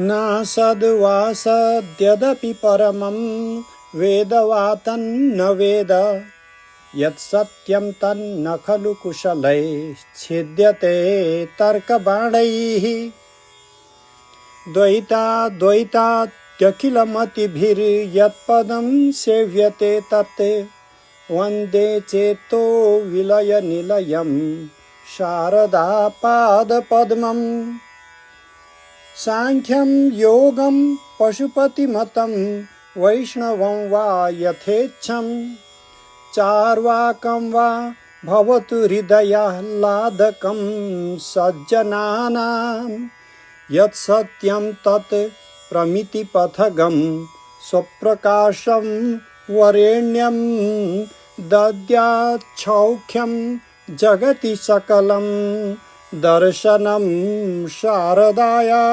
न सद्वासद्यदपि परमं वेदवातन्न वेद यत् सत्यं तन्न खलु कुशलैश्छिद्यते तर्कबाणैः द्वैताद्वैतात्यखिलमतिभिर्यत्पदं सेव्यते तत् वन्दे चेतो विलयनिलयं शारदापादपद्मम् सांख्यं योगं पशुपतिमतं वैष्णवं वा यथेच्छं चार्वाकं वा भवतु हृदयाह्लादकं सज्जनानां यत् सत्यं तत् प्रमितिपथगं स्वप्रकाशं वरेण्यं दद्याच्छौख्यं जगति सकलं darshanam sharadaya.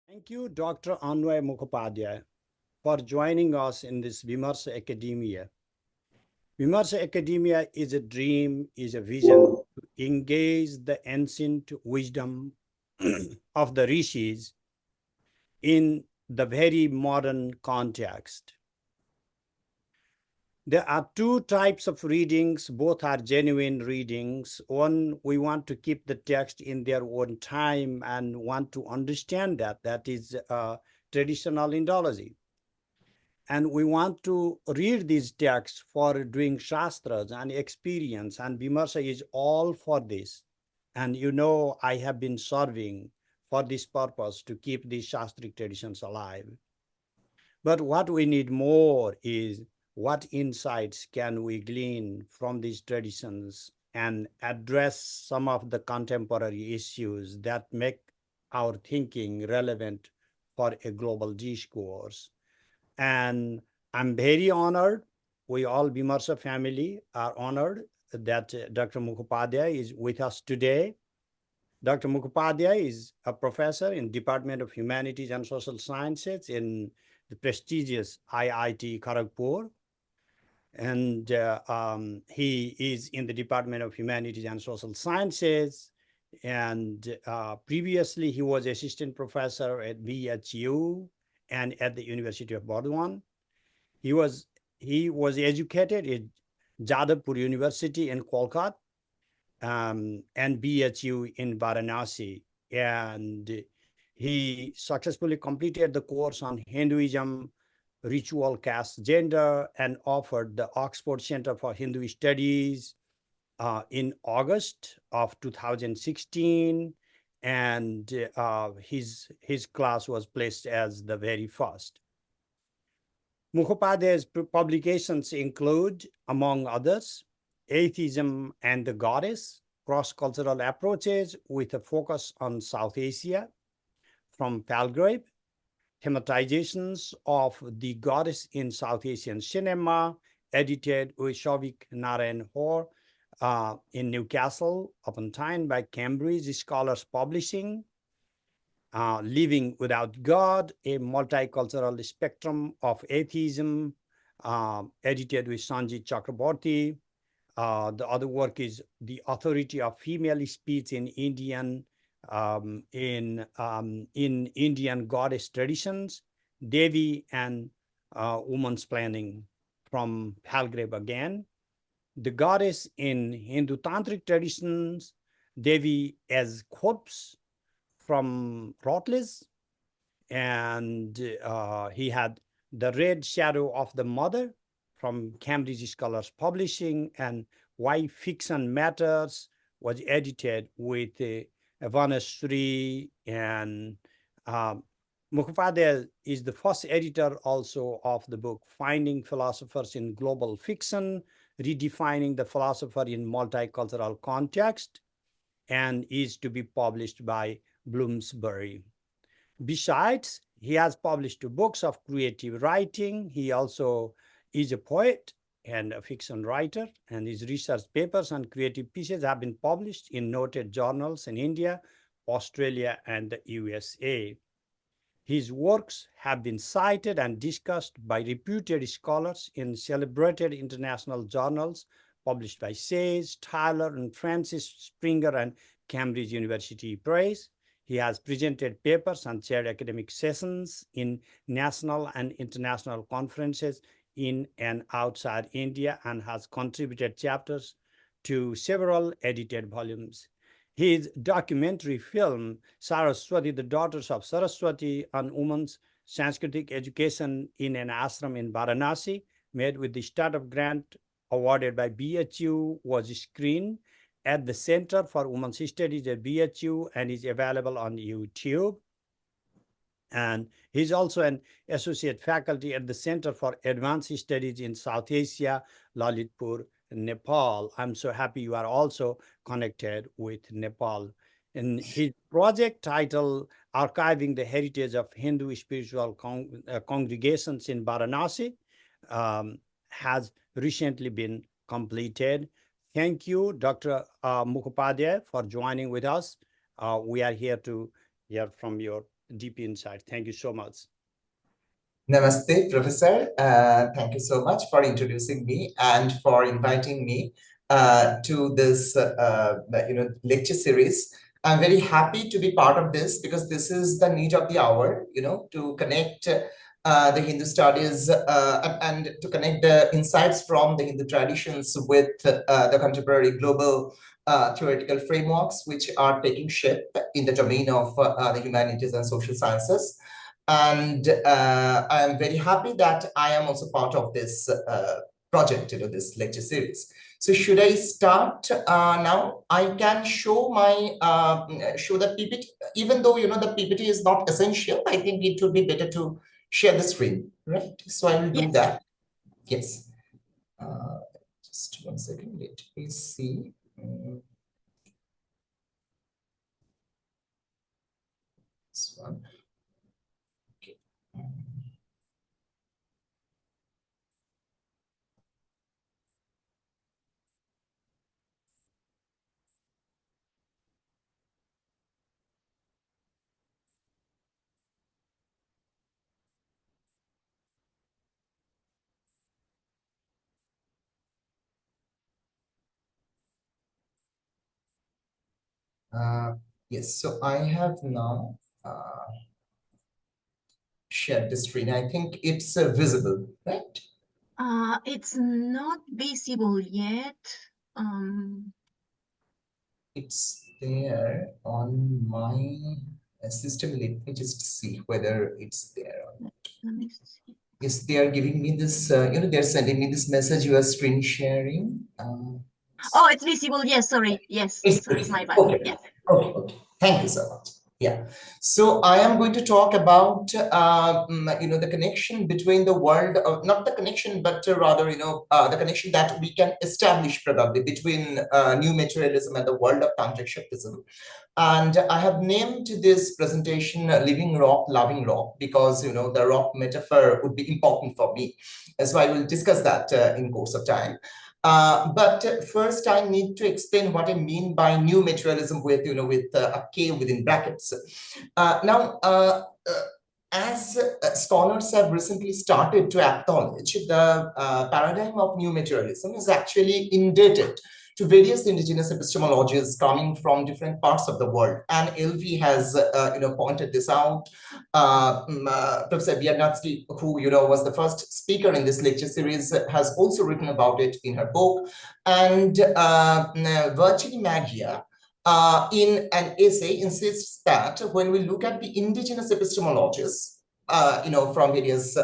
Thank you, Dr. Anway Mukhopadhyay, for joining us in this Vimarsha Academia. Vimarsha Academia is a dream, is a vision to engage the ancient wisdom of the rishis in the very modern context. There are two types of readings. Both are genuine readings. One, we want to keep the text in their own time and want to understand that. That is traditional Indology. And we want to read these texts for doing Shastras and experience. And Vimarsha is all for this. And you know, I have been serving for this purpose to keep these Shastric traditions alive. But what we need more is what insights can we glean from these traditions and address some of the contemporary issues that make our thinking relevant for a global discourse. And I'm very honored, we all Vimarsha family are honored that Dr. Mukhopadhyay is with us today. Dr. Mukhopadhyay is a professor in Department of Humanities and Social Sciences in the prestigious IIT Kharagpur. And he is in the Department of Humanities and Social Sciences. And previously, he was assistant professor at BHU and at the University of Burdwan. He was educated at Jadavpur University in Kolkata and BHU in Varanasi. And he successfully completed the course on Hinduism, ritual, caste, gender, and offered the Oxford Center for Hindu Studies in August of 2016. And his class was placed as the very first. Mukhopadhyay's publications include, among others, Atheism and the Goddess, Cross-Cultural Approaches with a focus on South Asia, from Palgrave, Thematizations of the Goddess in South Asian Cinema, edited with Shavik Narayan Hoare in Newcastle upon Tyne by Cambridge Scholars Publishing, Living Without God, a Multicultural Spectrum of Atheism, edited with Sanjit Chakraborty. The other work is The Authority of Female Speech in Indian Indian goddess traditions, Devi and woman's planning, from Palgrave again. The goddess in Hindu Tantric traditions, Devi as corpse, from Routledge. And he had The Red Shadow of the Mother from Cambridge Scholars Publishing, and Why Fiction Matters was edited with Vanasri. And Mukhopadhyay is the first editor also of the book Finding Philosophers in Global Fiction, Redefining the Philosopher in Multicultural Context, and is to be published by Bloomsbury. Besides, He has published 2 books of creative writing. He also is a poet and a fiction writer, and his research papers and creative pieces have been published in noted journals in India, Australia, and the USA. His works have been cited and discussed by reputed scholars in celebrated international journals published by Sage, Tyler, and Francis Springer and Cambridge University Press. He has presented papers and chaired academic sessions in national and international conferences in and outside India and has contributed chapters to several edited volumes. His documentary film, Saraswati, The Daughters of Saraswati, on women's Sanskritic education in an ashram in Varanasi, made with the startup grant awarded by BHU, was screened at the Center for Women's Studies at BHU and is available on YouTube. And he's also an associate faculty at the Center for Advanced Studies in South Asia, Lalitpur, Nepal. I'm so happy you are also connected with Nepal. And his project titled Archiving the Heritage of Hindu Spiritual Congregations in Varanasi has recently been completed. Thank you, Dr. Mukhopadhyay, for joining with us. We are here to hear from your deep insight. Thank you so much. Namaste, Professor. Thank you so much for introducing me and for inviting me to this lecture series. I'm very happy to be part of this because this is the need of the hour, to connect the Hindu studies and to connect the insights from the Hindu traditions with the contemporary global theoretical frameworks which are taking shape in the domain of the humanities and social sciences. And I am very happy that I am also part of this project, this lecture series. So should I start now? I can show my show the PPT, even though the PPT is not essential. I think it would be better to share the screen, right? So I will do that. Yes. Just 1 second. Let me see. This one. Okay. Yes, so I have now shared the screen. I think it's visible, right? It's not visible yet. It's there on my system. Let me just see whether it's there or not. Let me see. Yes, they are giving me this, they're sending me this message, you are screen sharing. Oh, it's visible. Yes, sorry. Yes, it's my bad. Okay. Yes. Okay. Thank you so much. Yeah. So I am going to talk about, the connection between the world, not the connection, but rather, the connection that we can establish probably between new materialism and the world of Tantric Shaktism. And I have named this presentation Living Rock, Loving Rock, because, the rock metaphor would be important for me. So I will discuss that in course of time. But first, I need to explain what I mean by new materialism with a K within brackets. As scholars have recently started to acknowledge, the paradigm of new materialism is actually indebted to various indigenous epistemologies coming from different parts of the world. And LV has, pointed this out. Professor Biernatski, who, was the first speaker in this lecture series, has also written about it in her book. And Virginie Magia, in an essay, insists that when we look at the indigenous epistemologies, from various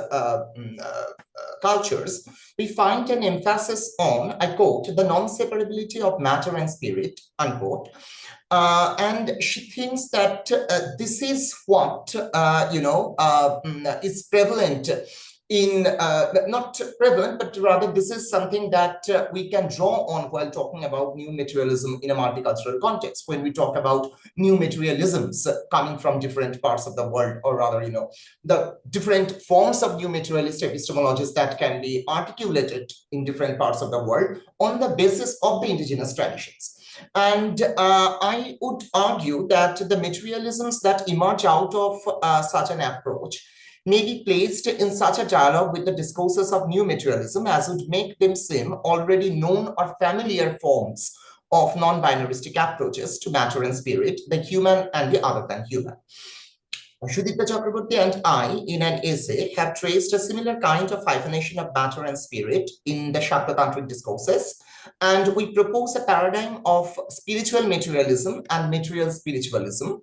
cultures, we find an emphasis on, I quote, the non-separability of matter and spirit, unquote. And she thinks that this is what, is prevalent not prevalent, but rather this is something that we can draw on while talking about new materialism in a multicultural context. When we talk about new materialisms coming from different parts of the world, or rather, the different forms of new materialist epistemologies that can be articulated in different parts of the world on the basis of the indigenous traditions. And I would argue that the materialisms that emerge out of such an approach may be placed in such a dialogue with the discourses of new materialism as would make them seem already known or familiar forms of non-binaristic approaches to matter and spirit, the human and the other than human. Sudipta Chakraborty and I, in an essay, have traced a similar kind of hyphenation of matter and spirit in the Shaktism discourses, and we propose a paradigm of spiritual materialism and material spiritualism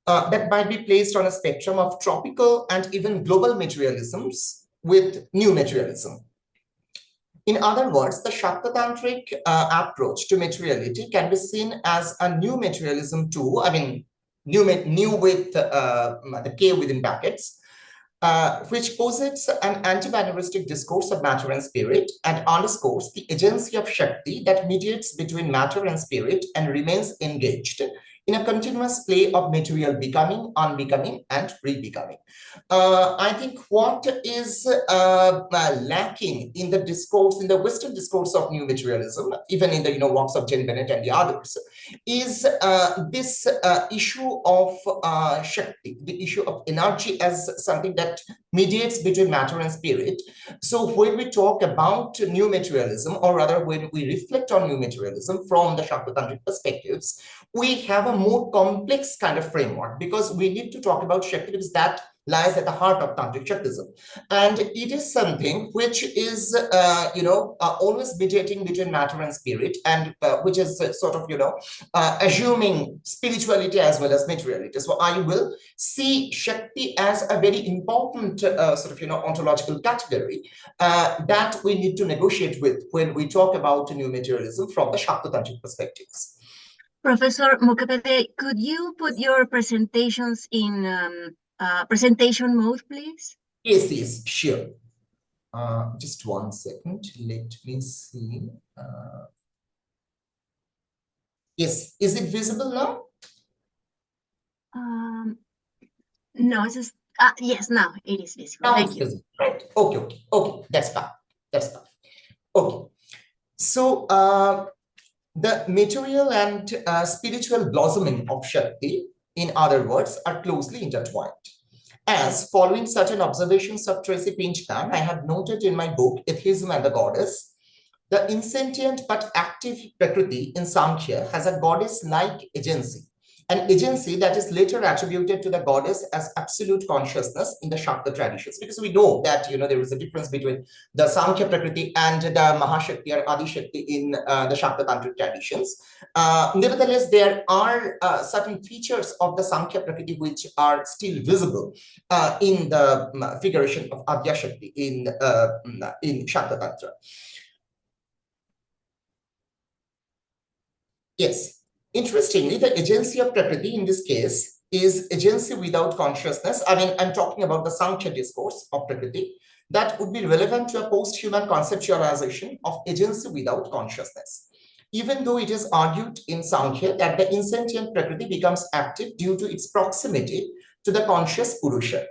that might be placed on a spectrum of tropical and even global materialisms with new materialism. In other words, the Shakti-tantric approach to materiality can be seen as a new materialism too. I mean, new with the K within brackets, which posits an anti-binaristic discourse of matter and spirit and underscores the agency of Shakti that mediates between matter and spirit and remains engaged in a continuous play of material becoming, unbecoming, and rebecoming. I think what is lacking in the discourse, in the Western discourse of new materialism, even in the works of Jane Bennett and the others, is this issue of Shakti, the issue of energy as something that mediates between matter and spirit. So when we talk about new materialism, or rather when we reflect on new materialism from the Shakti-tantric perspectives, we have a more complex kind of framework, because we need to talk about Shakti because that lies at the heart of Tantric Shaktism. And it is something which is, always mediating between matter and spirit, and which is sort of, assuming spirituality as well as materiality. So I will see Shakti as a very important ontological category that we need to negotiate with when we talk about new materialism from the Shakti-tantric perspectives. Professor Mukhopadhyay, could you put your presentations in presentation mode, please? Yes, sure. Just 1 second. Let me see. Yes, is it visible now? No, it's just, yes, now it is visible. Now Thank you. visible. Right. Okay. That's fine. Okay. So the material and spiritual blossoming of Shakti, in other words, are closely intertwined. As following certain observations of Tracy Pinchman, I have noted in my book, Atheism and the Goddess, the insentient but active Prakriti in Samkhya has a goddess-like agency, an agency that is later attributed to the goddess as absolute consciousness in the Shakta traditions. Because we know that, there is a difference between the Samkhya Prakriti and the Mahashakti or Adi Shakti in the Shakta Tantric traditions. Nevertheless, there are certain features of the Samkhya Prakriti which are still visible in the figuration of Adya Shakti in Shakta Tantra. Yes. Interestingly, the agency of Prakriti in this case is agency without consciousness. I mean, I'm talking about the Sankhya discourse of Prakriti that would be relevant to a post-human conceptualization of agency without consciousness. Even though it is argued in Sankhya that the insentient Prakriti becomes active due to its proximity to the conscious Purusha.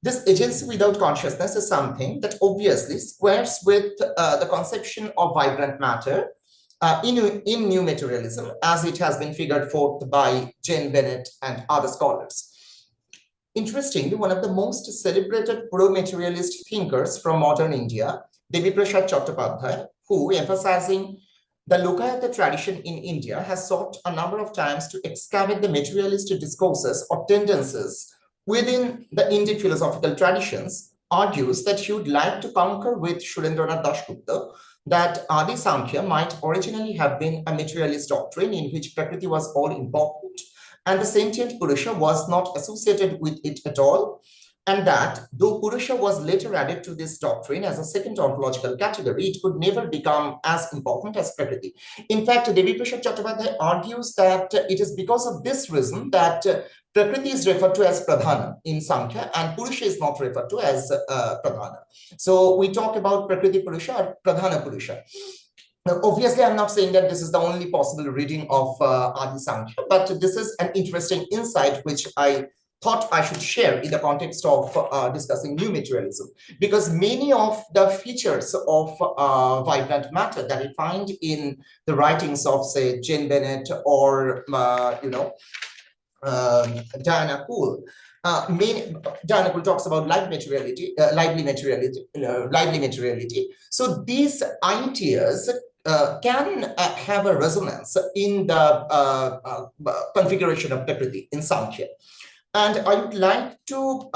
This agency without consciousness is something that obviously squares with the conception of vibrant matter in new materialism, as it has been figured forth by Jane Bennett and other scholars. Interestingly, one of the most celebrated pro-materialist thinkers from modern India, Vimarsha Academia, who, emphasizing the Lokayata tradition in India, has sought a number of times to excavate the materialist discourses or tendencies within the Indic philosophical traditions, argues that he would like to concur with Surendranath Dasgupta that Adi Sankhya might originally have been a materialist doctrine in which Prakriti was all important and the sentient Purusha was not associated with it at all, and that though Purusha was later added to this doctrine as a second ontological category, it could never become as important as Prakriti. In fact, Vimarsha Academia argues that it is because of this reason that Prakriti is referred to as Pradhana in Sankhya, and Purusha is not referred to as Pradhana. So we talk about Prakriti Purusha or Pradhana Purusha. Now, obviously, I'm not saying that this is the only possible reading of Adi Sankhya, but this is an interesting insight which I thought I should share in the context of discussing new materialism, because many of the features of vibrant matter that we find in the writings of, say, Jane Bennett or Diana Poole. Diana Poole talks about lively materiality. So these ideas can have a resonance in the configuration of Prakriti in Sankhya. And I would like to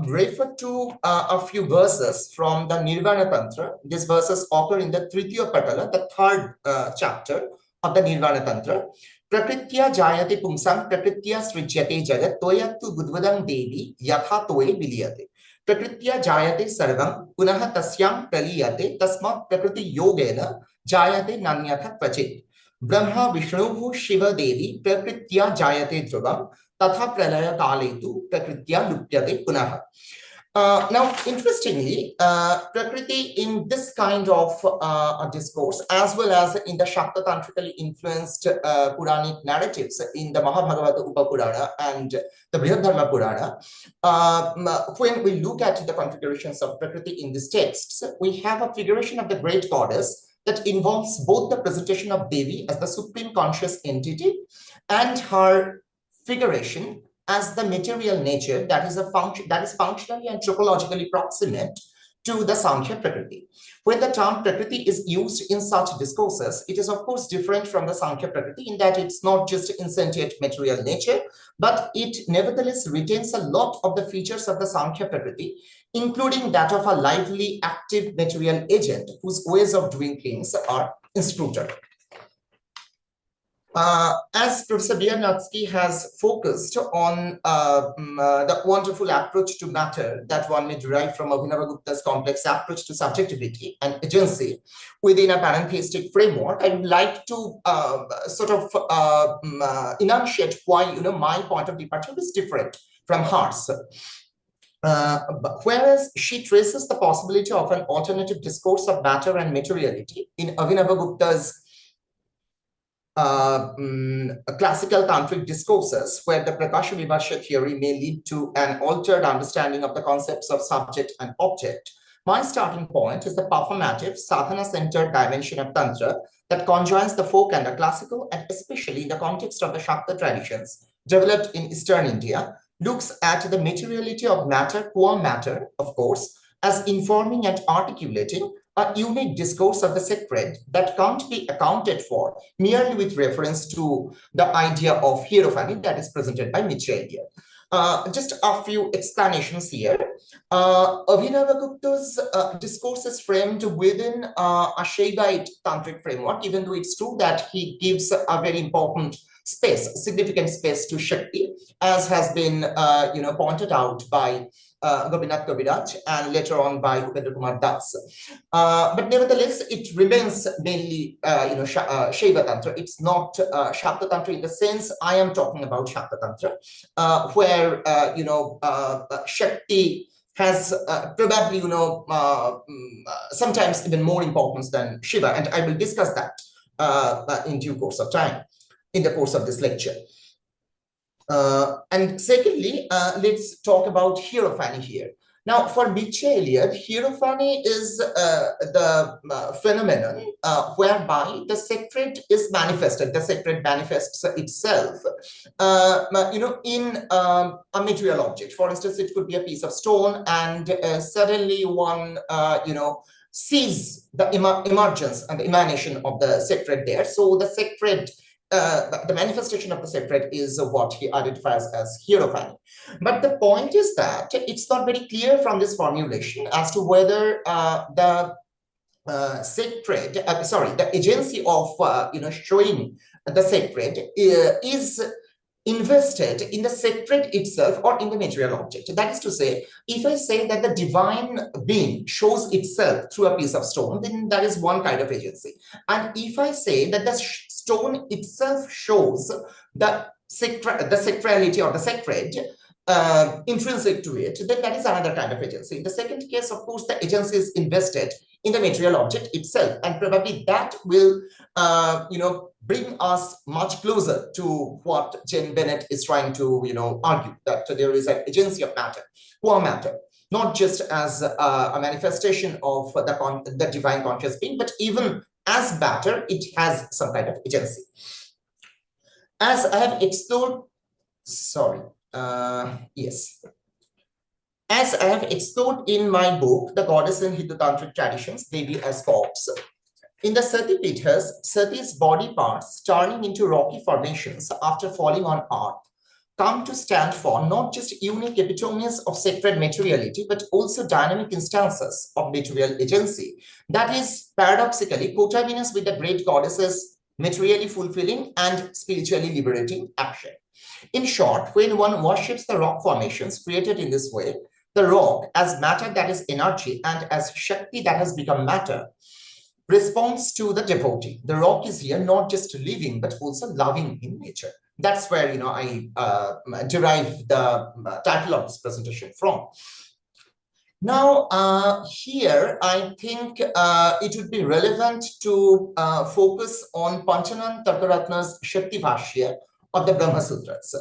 refer to a few verses from the Nirvana Tantra. These verses occur in the Tritiya Patala, the third chapter of the Nirvana Tantra. Prakritya jayate pumsam prakritya srijyate jagat toyattu budvadam devi yatha toye viliyate. Prakritya jayate sarvam punaha tasyam praliyate tasmat prakriti yogena jayate nanyatha kvachit. Brahma Vishnu Shiva Devi prakritya jayate dhruvam tatha pralaya kaletu prakritya lupyate punaha. Now, interestingly, Prakriti in this kind of discourse, as well as in the Shakta Tantrically influenced Puranic narratives in the Mahabhagavata Upapurana and the Brihadharma Purana, when we look at the configurations of Prakriti in these texts, we have a figuration of the great goddess that involves both the presentation of Devi as the supreme conscious entity and her figuration as the material nature that is functionally and topologically proximate to the Sankhya Prakriti. When the term Prakriti is used in such discourses, it is of course different from the Sankhya Prakriti in that it's not just insentient material nature, but it nevertheless retains a lot of the features of the Sankhya Prakriti, including that of a lively, active material agent whose ways of doing things are inscrutable. As Professor Biernacki has focused on the wonderful approach to matter that one may derive from Abhinavagupta's complex approach to subjectivity and agency within a panentheistic framework, I would like to enunciate why my point of departure is different from hers. Whereas she traces the possibility of an alternative discourse of matter and materiality in Abhinavagupta's classical tantric discourses, where the Prakasha Vimarsha theory may lead to an altered understanding of the concepts of subject and object. My starting point is the performative, sadhana-centered dimension of Tantra that conjoins the folk and the classical, and especially in the context of the Shakta traditions developed in Eastern India, looks at the materiality of matter, qua matter, of course, as informing and articulating a unique discourse of the sacred that can't be accounted for merely with reference to the idea of hierophany that is presented by Mitchell here. Just a few explanations here. Abhinavagupta's discourse is framed within a Shaivite tantric framework, even though it's true that he gives a very important space, significant space to Shakti, as has been pointed out by Gopinath Kaviraj and later on by Upendra Kumar Das. But nevertheless, it remains mainly Shaiva Tantra. It's not Shakta Tantra in the sense I am talking about Shakta Tantra, where Shakti has probably sometimes even more importance than Shiva, and I will discuss that in due course of time in the course of this lecture. And secondly, let's talk about hierophany here. Now, for Mitchell Elliott, hierophany is the phenomenon whereby the sacred is manifested. The sacred manifests itself, in a material object. For instance, it could be a piece of stone, and suddenly one, sees the emergence and the emanation of the sacred there. So the sacred, the manifestation of the sacred is what he identifies as hierophany. But the point is that it's not very clear from this formulation as to whether the sacred, the agency of showing the sacred is invested in the sacred itself or in the material object. That is to say, if I say that the divine being shows itself through a piece of stone, then that is one kind of agency. And if I say that the stone itself shows the the sacrality or the sacred intrinsic to it, then that is another kind of agency. In the second case, of course, the agency is invested in the material object itself, and probably that will bring us much closer to what Jane Bennett is trying to argue, that there is an agency of matter, qua matter, not just as a manifestation of the divine conscious being, but even as matter, it has some kind of agency. As I have explored, as I have explored in my book, The Goddess in Hindu Tantric Traditions, Devi as Corpse, in the Sati Pithas, Sati's body parts turning into rocky formations after falling on earth come to stand for not just unique epitomes of sacred materiality, but also dynamic instances of material agency that is paradoxically coterminous with the great goddess's materially fulfilling and spiritually liberating action. In short, when one worships the rock formations created in this way, the rock as matter that is energy and as Shakti that has become matter responds to the devotee. The rock is here not just living, but also loving in nature. That's where I derive the title of this presentation from. Now, here, I think it would be relevant to focus on Panchanan Tarkaratna's Shakti Bhashya of the Brahma Sutras.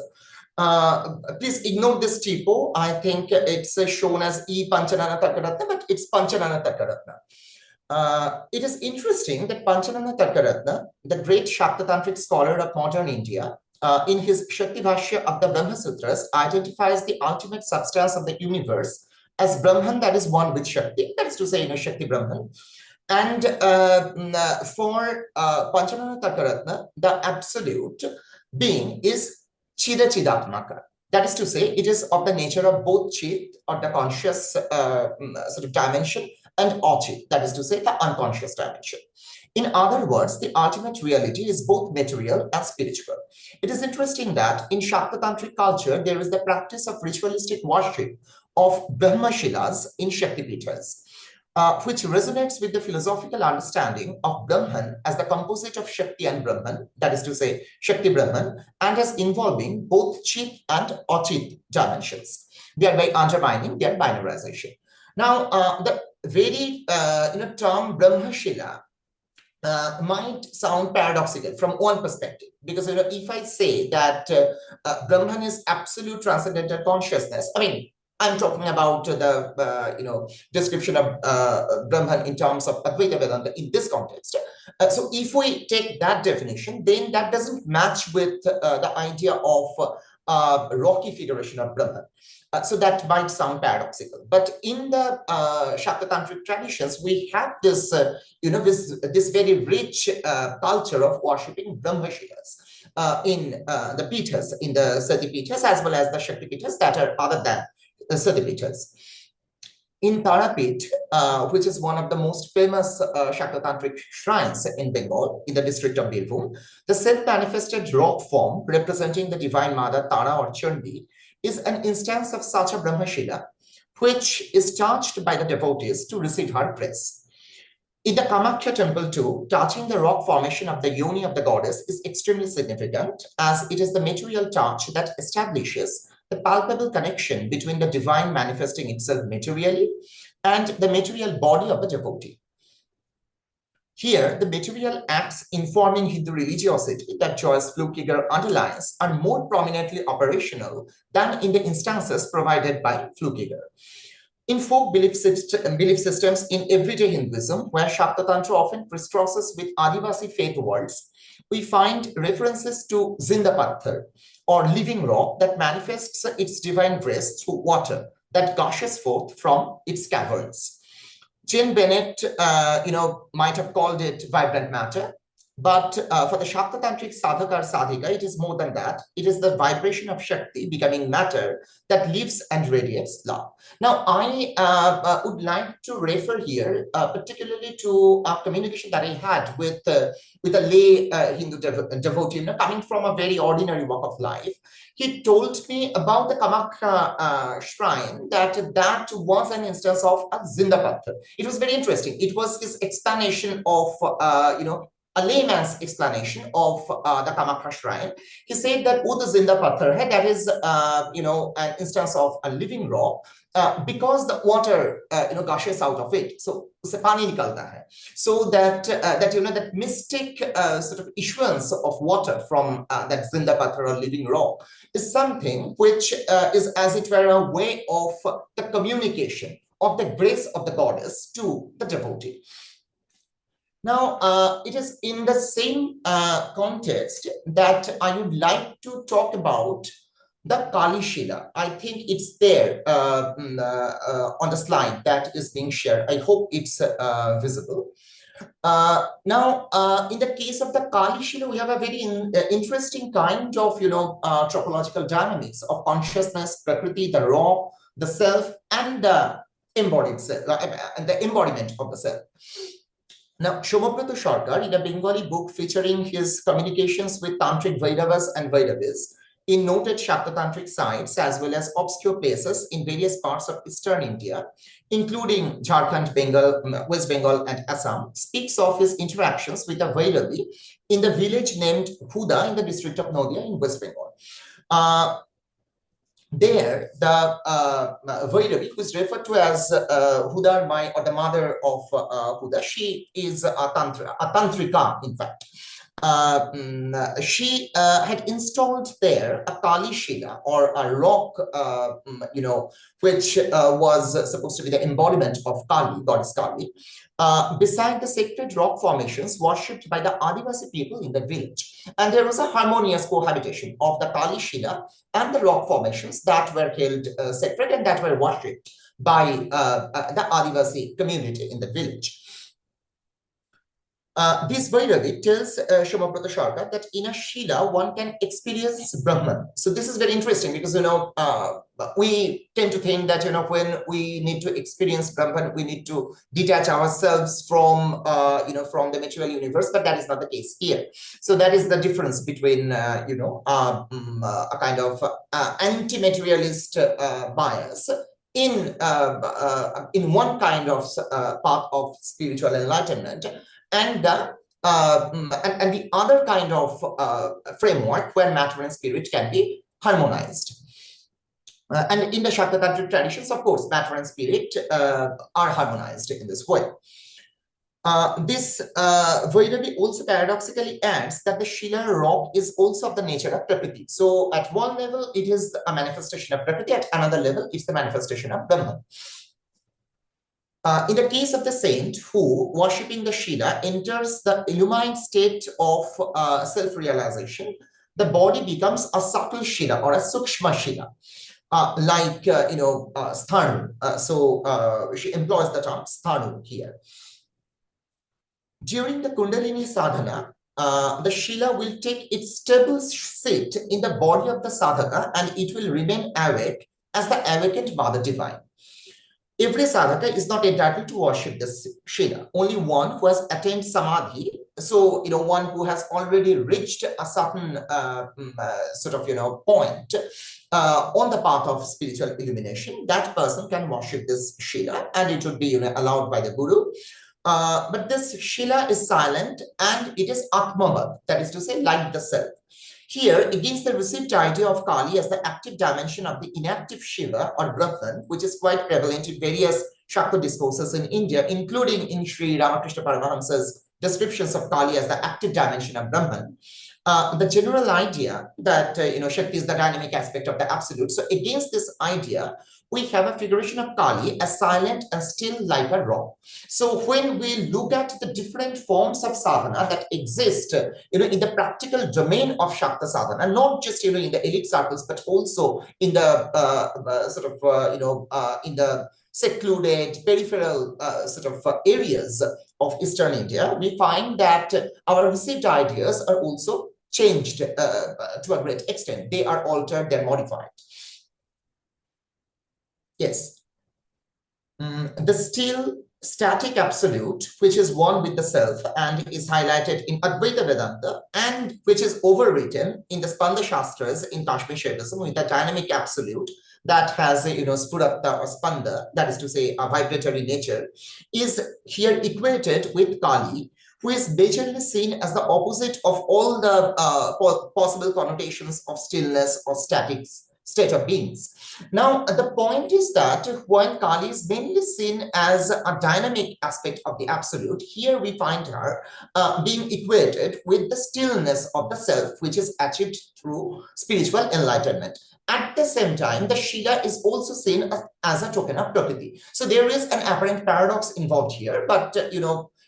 Please ignore this typo. I think it's shown as E Panchanana Tarkaratna, but it's Panchanana Tarkaratna. It is interesting that Panchanana Tarkaratna, the great Shaktatantric scholar of modern India, in his Shakti Bhashya of the Brahma Sutras, identifies the ultimate substance of the universe as Brahman, that is one with Shakti, that is to say, Shakti Brahman. And for Panchanana Tarkaratna, the absolute being is Chida Chidatmaka. That is to say, it is of the nature of both Chit, or the conscious sort of dimension, and Achit, that is to say, the unconscious dimension. In other words, the ultimate reality is both material and spiritual. It is interesting that in Shaktatantric culture, there is the practice of ritualistic worship of Brahmashilas in Shaktipitas, which resonates with the philosophical understanding of Brahman as the composite of Shakti and Brahman, that is to say, Shakti Brahman, and as involving both Chit and Achit dimensions, thereby undermining their binarization. Now, the very term Brahmashila might sound paradoxical from one perspective, because if I say that Brahman is absolute transcendental consciousness, I mean, I'm talking about the description of Brahman in terms of Advaita Vedanta in this context. So if we take that definition, then that doesn't match with the idea of rocky figuration of Brahman. So that might sound paradoxical, but in the Shaktatantric traditions, we have this, this very rich culture of worshipping Brahmashilas in the Pithas, in the Sati Pithas, as well as the Shakti Pithas that are other than the Sati Pithas. In Tarapith, which is one of the most famous Shaktatantric shrines in Bengal, in the district of Birbhum, the self-manifested rock form representing the Divine Mother Tara or Chandi is an instance of such a Brahmashila, which is touched by the devotees to receive her grace. In the Kamakhya temple too, touching the rock formation of the yoni of the goddess is extremely significant, as it is the material touch that establishes the palpable connection between the divine manifesting itself materially and the material body of the devotee. Here, the material acts informing Hindu religiosity that Joyce Flukiger underlines are more prominently operational than in the instances provided by Flukiger. In folk belief systems in everyday Hinduism, where Shakta Tantra often crisscrosses with Adivasi faith worlds, we find references to Zinda Patthar, or living rock that manifests its divine grace through water that gushes forth from its caverns. Jane Bennett, might have called it vibrant matter, but for the Shaktatantric sadhaka or sadhika, it is more than that. It is the vibration of Shakti becoming matter that lives and radiates love. Now, I would like to refer here particularly to a communication that I had with a lay Hindu devotee, coming from a very ordinary walk of life. He told me about the Kamakhya shrine, that was an instance of a Zinda Patthar. It was very interesting. It was his explanation of, a layman's explanation of the Kamakya shrine. He said that wo to zinda patthar hai, that is an instance of a living rock, because the water gushes out of it, so usse pani nikalta hai, so that that mystic sort of issuance of water from that zinda patthar or living rock is something which is as it were a way of the communication of the grace of the goddess to the devotee. Now, it is in the same context that I would like to talk about the Kali Shila. I think it's there on the slide that is being shared. I hope it's visible. Now, in the case of the Kali Shila, we have a very interesting kind of, topological dynamics of consciousness, Prakriti, the raw, the self, and the embodied self, the embodiment of the self. Now, Shomobrata Sarkar, in a Bengali book featuring his communications with Tantric Vairavas and Vairavis in noted Shakta-tantric sites as well as obscure places in various parts of eastern India, including Jharkhand, Bengal, West Bengal, and Assam, speaks of his interactions with a Vairavi in the village named Huda in the district of Nadia in West Bengal. There, the Vairavi, who is referred to as Huda, or the mother of Huda, she is a tantrika, in fact. She had installed there a Kali Shila, or a rock, which was supposed to be the embodiment of Kali, goddess Kali, beside the sacred rock formations worshipped by the Adivasi people in the village. And there was a harmonious cohabitation of the Kali Shila and the rock formations that were held sacred and that were worshipped by the Adivasi community in the village. This Vairavi tells Shomobrata Sarkar that in a Shila one can experience Brahman. So this is very interesting because we tend to think that when we need to experience Brahman, we need to detach ourselves from from the material universe, but that is not the case here. So that is the difference between a kind of anti-materialist bias in one kind of path of spiritual enlightenment, and the other kind of framework where matter and spirit can be harmonized. And in the Shakta-tantric traditions, of course, matter and spirit are harmonized in this way. This Vairavi also paradoxically adds that the Shila rock is also of the nature of Prakriti. So at one level, it is a manifestation of Prakriti, at another level, it's the manifestation of Brahman. In the case of the saint who, worshipping the Shila, enters the illumined state of self-realization, the body becomes a subtle Shila or a Sukshma Shila, like, Sthanu. So she employs the term Sthanu here. During the Kundalini sadhana, the Shila will take its stable seat in the body of the sadhaka and it will remain awake as the awakened Mother Divine. Every sadhaka is not entitled to worship this Shila. Only one who has attained samadhi, so one who has already reached a certain point on the path of spiritual illumination, that person can worship this Shila, and it would be allowed by the Guru. But this Shila is silent and it is Atmavad, that is to say, like the self. Here, against the received idea of Kali as the active dimension of the inactive Shiva or Brahman, which is quite prevalent in various Shakta discourses in India, including in Sri Ramakrishna Paramahamsa's descriptions of Kali as the active dimension of Brahman, the general idea that Shakti is the dynamic aspect of the absolute. So against this idea, we have a figuration of Kali as silent and still like a rock. So when we look at the different forms of sadhana that exist, in the practical domain of Shakta sadhana, not just in the elite circles, but also in the in the secluded peripheral areas of Eastern India, we find that our received ideas are also changed to a great extent. They are altered, they're modified. Yes. The still static absolute, which is one with the self and is highlighted in Advaita Vedanta, and which is overwritten in the Spanda Shastras in Kashmir Shaktism with a dynamic absolute that has a spurata or spanda, that is to say a vibratory nature, is here equated with Kali, who is majorly seen as the opposite of all the possible connotations of stillness or static state of beings. Now, the point is that while Kali is mainly seen as a dynamic aspect of the absolute, here we find her being equated with the stillness of the self, which is achieved through spiritual enlightenment. At the same time, the Shila is also seen as a token of Prakriti. So there is an apparent paradox involved here, but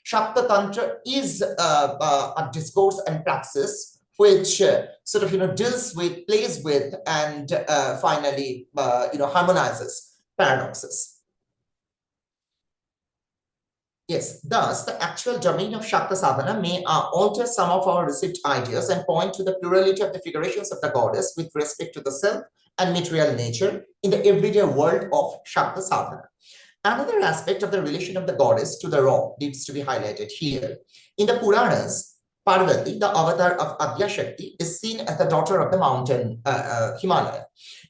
Shakta Tantra is a discourse and praxis which sort of deals with, plays with, and finally harmonizes paradoxes. Yes, thus the actual domain of Shakta sadhana may alter some of our received ideas and point to the plurality of the figurations of the goddess with respect to the self and material nature in the everyday world of Shakta sadhana. Another aspect of the relation of the goddess to the rock needs to be highlighted here. In the Puranas, Parvati, the avatar of Adya Shakti, is seen as the daughter of the mountain Himalaya.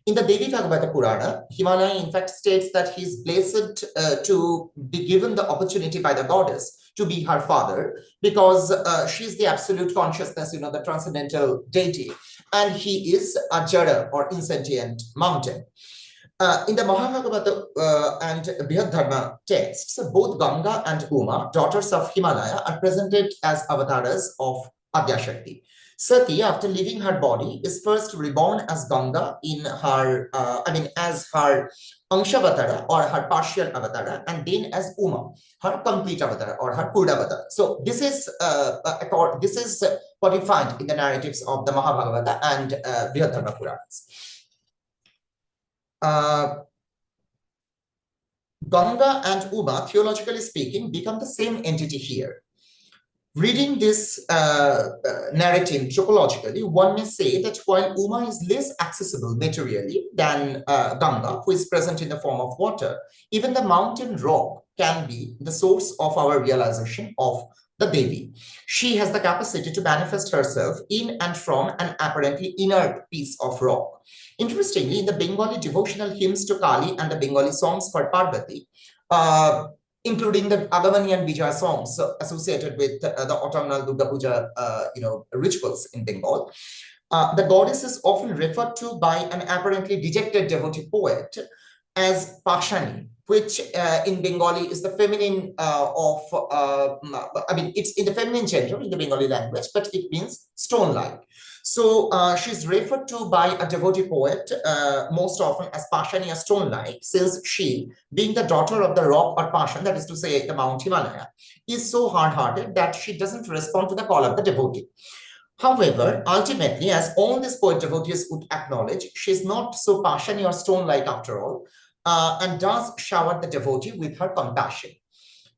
In the Devi Bhagavata Purana, Himalaya in fact states that he is blessed to be given the opportunity by the goddess to be her father, because she is the absolute consciousness, the transcendental deity, and he is a Jada or insentient mountain. In the Mahabhagavata and Brihadharma texts, both Ganga and Uma, daughters of Himalaya, are presented as avatars of Adyashakti. Sati, after leaving her body, is first reborn as Ganga in her, as her Angshavatara or her partial avatara, and then as Uma, her complete avatar or her Purnavatara. So this is what we find in the narratives of the Mahabhagavata and Brihadharma Puranas. Ganga and Uma, theologically speaking, become the same entity here. Reading this narrative topologically, one may say that while Uma is less accessible materially than Ganga, who is present in the form of water, even the mountain rock can be the source of our realization of the Devi. She has the capacity to manifest herself in and from an apparently inert piece of rock. Interestingly, in the Bengali devotional hymns to Kali and the Bengali songs for Parvati, including the Agavani and Vijaya songs associated with the autumnal Durga Puja, rituals in Bengal, the goddess is often referred to by an apparently dejected devotee poet as Pashani, which in Bengali is the feminine it's in the feminine gender in the Bengali language, but it means stone-like. So she's referred to by a devotee poet most often as Pashani, or stone-like, since she, being the daughter of the rock or Pashan, that is to say the Mount Himalaya, is so hard-hearted that she doesn't respond to the call of the devotee. However, ultimately, as all these poet devotees would acknowledge, she's not so Pashani or stone-like after all, and does shower the devotee with her compassion,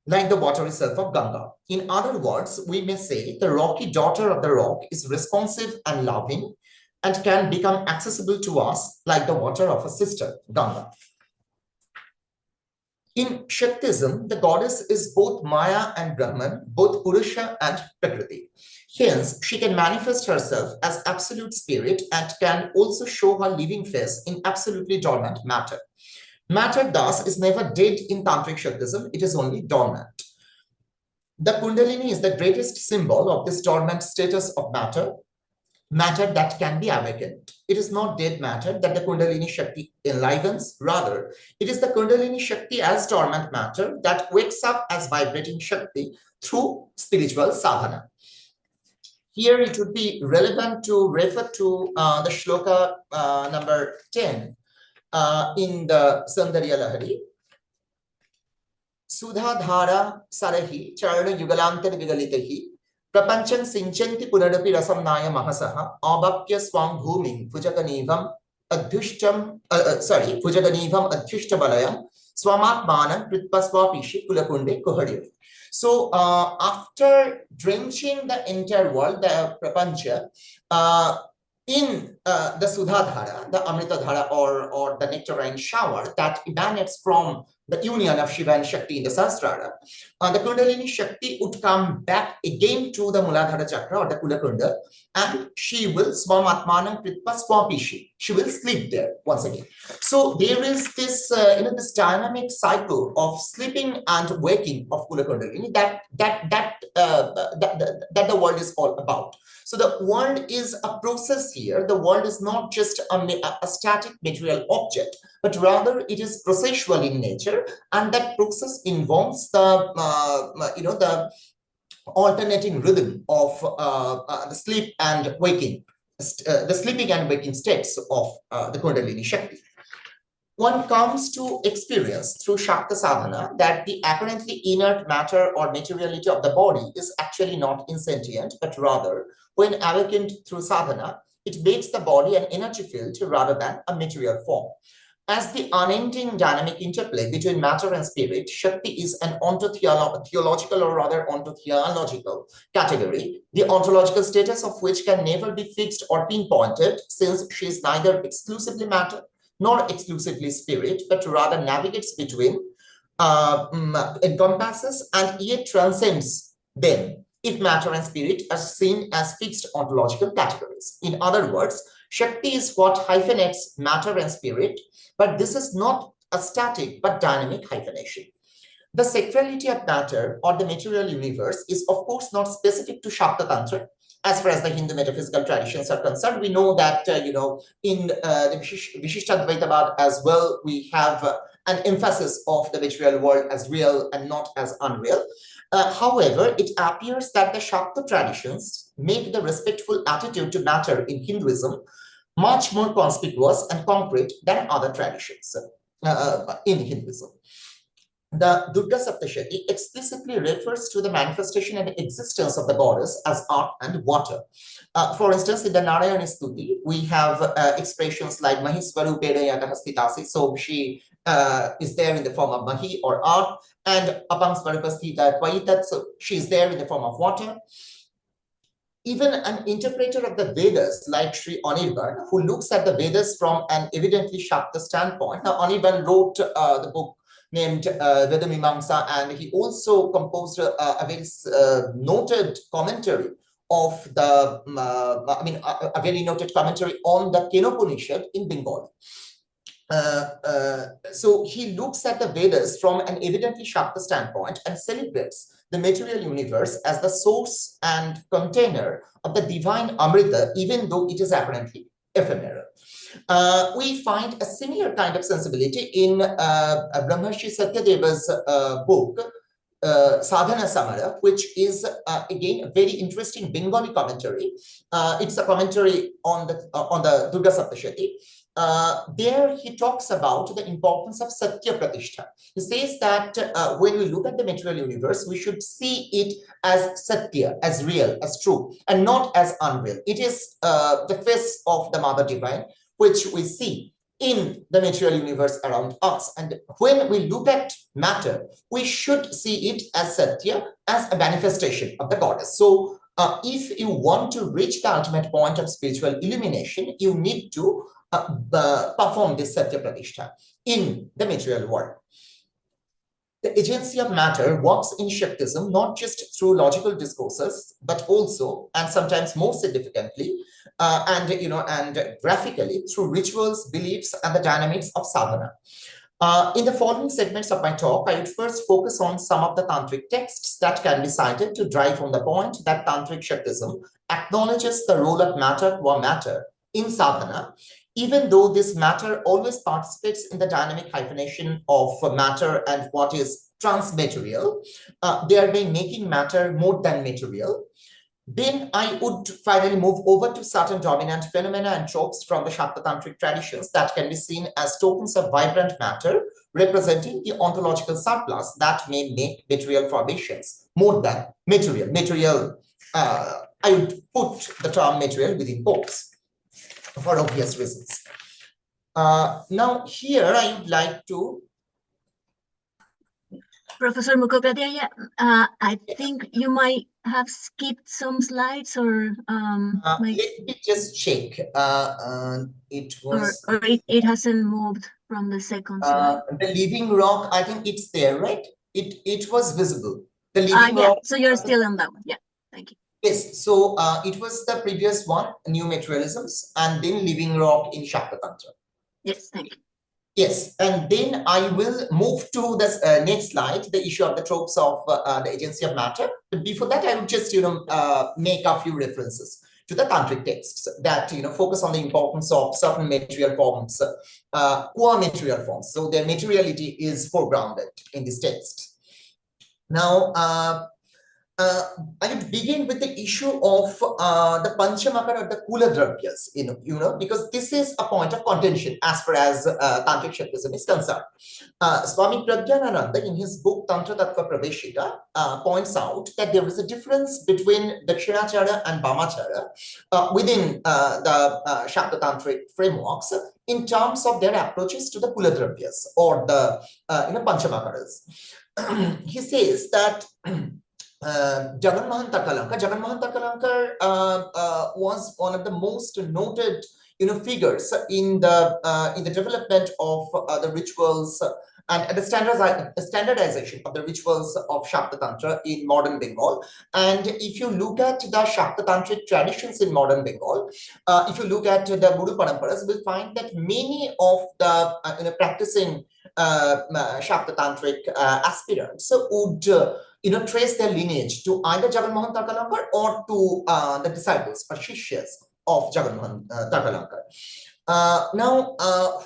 like the watery self of Ganga. In other words, we may say the rocky daughter of the rock is responsive and loving and can become accessible to us like the water of a sister, Ganga. In Shaktism, the goddess is both Maya and Brahman, both Purusha and Prakriti. Hence, she can manifest herself as absolute spirit and can also show her living face in absolutely dormant matter. Matter thus is never dead in Tantric Shaktism, it is only dormant. The Kundalini is the greatest symbol of this dormant status of matter that can be awakened. It is not dead matter that the Kundalini Shakti enlivens, rather, it is the Kundalini Shakti as dormant matter that wakes up as vibrating Shakti through spiritual sadhana. Here it would be relevant to refer to the shloka number 10 in the Saundarya Lahari. Sudha dhara sarahi charana yugalantar vigalitahi prapanchan sinchanti punarapi rasamnaya mahasaha abapya swam bhuming bhujaganivam adhyushtam bhujaganivam adhyushtabalayam swamatmanam pritpaswapishi kulakunde kuhadya. So after drenching the entire world, the prapancha, in the Sudha Dhara, the Amrita Dhara or the nectarine shower that emanates from the union of Shiva and Shakti in the Sahasrara, the Kundalini Shakti would come back again to the Muladhara Chakra or the Kulakunda, and she will Swamatmanam Kritva Swapishi. She will sleep there once again. So there is this this dynamic cycle of sleeping and waking of Kulakundalini that the world is all about. So the world is a process here. The world is not just a static material object, but rather it is processual in nature, and that process involves the the alternating rhythm of the sleep and waking, the sleeping and waking states of the Kundalini Shakti. One comes to experience through Shakta sadhana that the apparently inert matter or materiality of the body is actually not insentient, but rather, when awakened through sadhana, it makes the body an energy field rather than a material form. As the unending dynamic interplay between matter and spirit, Shakti is an ontotheological or rather ontotheological category, the ontological status of which can never be fixed or pinpointed, since she is neither exclusively matter nor exclusively spirit, but rather navigates between, encompasses, and yet transcends them, if matter and spirit are seen as fixed ontological categories. In other words, Shakti is what hyphenates matter and spirit, but this is not a static but dynamic hyphenation. The sacrality of matter or the material universe is of course not specific to Shakta Tantra. As far as the Hindu metaphysical traditions are concerned, we know that in the Vishishtadvaitavad as well, we have an emphasis of the material world as real and not as unreal. However, it appears that the Shakta traditions make the respectful attitude to matter in Hinduism much more conspicuous and concrete than other traditions in Hinduism. The Durga Saptashati explicitly refers to the manifestation and existence of the goddess as earth and water. For instance, in the Narayana Stuti, we have expressions like Mahi Swarupeda Yatahastitasi. So she is there in the form of Mahi or earth, and Apam Swarupastita Tvaitat, so she is there in the form of water. Even an interpreter of the Vedas like Sri Anirban, who looks at the Vedas from an evidently Shakta standpoint. Now, Anirban wrote the book named Vedamimamsa, and he also composed a very noted commentary of the, a very noted commentary on the Kenopanishad in Bengali. So he looks at the Vedas from an evidently Shakta standpoint and celebrates the material universe as the source and container of the divine Amrita, even though it is apparently ephemeral. We find a similar kind of sensibility in Brahmarshi Satyadeva's book, Sadhana Samara, which is again a very interesting Bengali commentary. It's a commentary on the Durga Saptashati. There he talks about the importance of Satya Pratishtha. He says that when we look at the material universe, we should see it as Satya, as real, as true, and not as unreal. It is the face of the Mother Divine, which we see in the material universe around us. And when we look at matter, we should see it as Satya, as a manifestation of the goddess. So if you want to reach the ultimate point of spiritual illumination, you need to perform this Satya Pratishtha in the material world. The agency of matter works in Shaktism not just through logical discourses, but also, and sometimes more significantly, and graphically through rituals, beliefs, and the dynamics of sadhana. In the following segments of my talk, I would first focus on some of the Tantric texts that can be cited to drive home the point that Tantric Shaktism acknowledges the role of matter qua matter in sadhana, even though this matter always participates in the dynamic hyphenation of matter and what is transmaterial, thereby making matter more than material. Then I would finally move over to certain dominant phenomena and tropes from the Shakta Tantric traditions that can be seen as tokens of vibrant matter, representing the ontological surplus that may make material formations more than material. I would put the term material within quotes for obvious reasons. Now here I would like to Professor Mukhopadhyay, I think you might have skipped some slides, or Let me just check. It was or it hasn't moved from the second slide. the living rock. I think it's there, right? It was visible. The living Yeah, rock. so you're still on that one. Yeah, thank you. Yes. So it was the previous one, new materialisms, and then living rock in Shakta Tantra. Yes, thank you. Yes, and then I will move to the next slide, the issue of the tropes of the agency of matter. But before that, I would just make a few references to the tantric texts that focus on the importance of certain material forms, core material forms. So their materiality is foregrounded in this text. Now, I would begin with the issue of the Panchamakara or the Kula Dravyas, because this is a point of contention as far as Tantric Shaktism is concerned. Swami Pragyanananda, in his book Tantra Tattva Praveshika, points out that there is a difference between Dakshinacharya and Vamacharya within the Shakta Tantric frameworks in terms of their approaches to the Kula Dravyas or the Panchamakaras. He says that Jagannath Tarkalankar was one of the most noted figures in the development of the rituals and the standardization of the rituals of Shakta Tantra in modern Bengal. And if you look at the Shakta Tantric traditions in modern Bengal, if you look at the Guru Paramparas, you will find that many of the practicing Shakta Tantric aspirants would trace their lineage to either Jagannath Tarkalankar or to the disciples or Shishyas of Jagannath Tarkalankar. Now,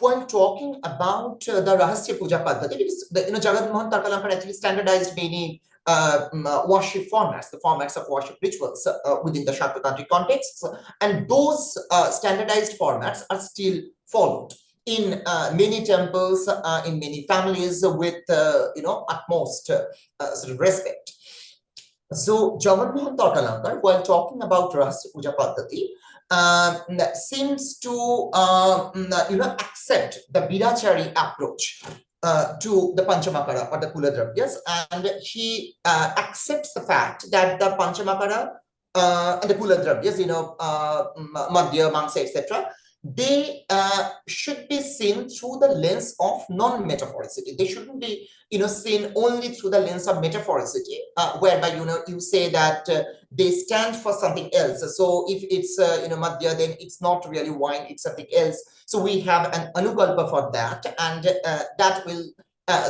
when talking about the Rahasya Puja Paddhati, because Jagannath Tarkalankar actually standardized many worship formats, the formats of worship rituals within the Shakta Tantric context, and those standardized formats are still followed in many temples, in many families with utmost sort of respect. So Jagannath Tarkalankar, while talking about Rahasya Puja Paddhati, seems to accept the Virachari approach to the Panchamakara or the Kula Dravyas, and he accepts the fact that the Panchamakara and the Kula Dravyas, Madhya, Mangsa, etc., they should be seen through the lens of non-metaphoricity. They shouldn't be seen only through the lens of metaphoricity, whereby you say that they stand for something else. So if it's Madhya, then it's not really wine, it's something else. So we have an anukalpa for that, and that will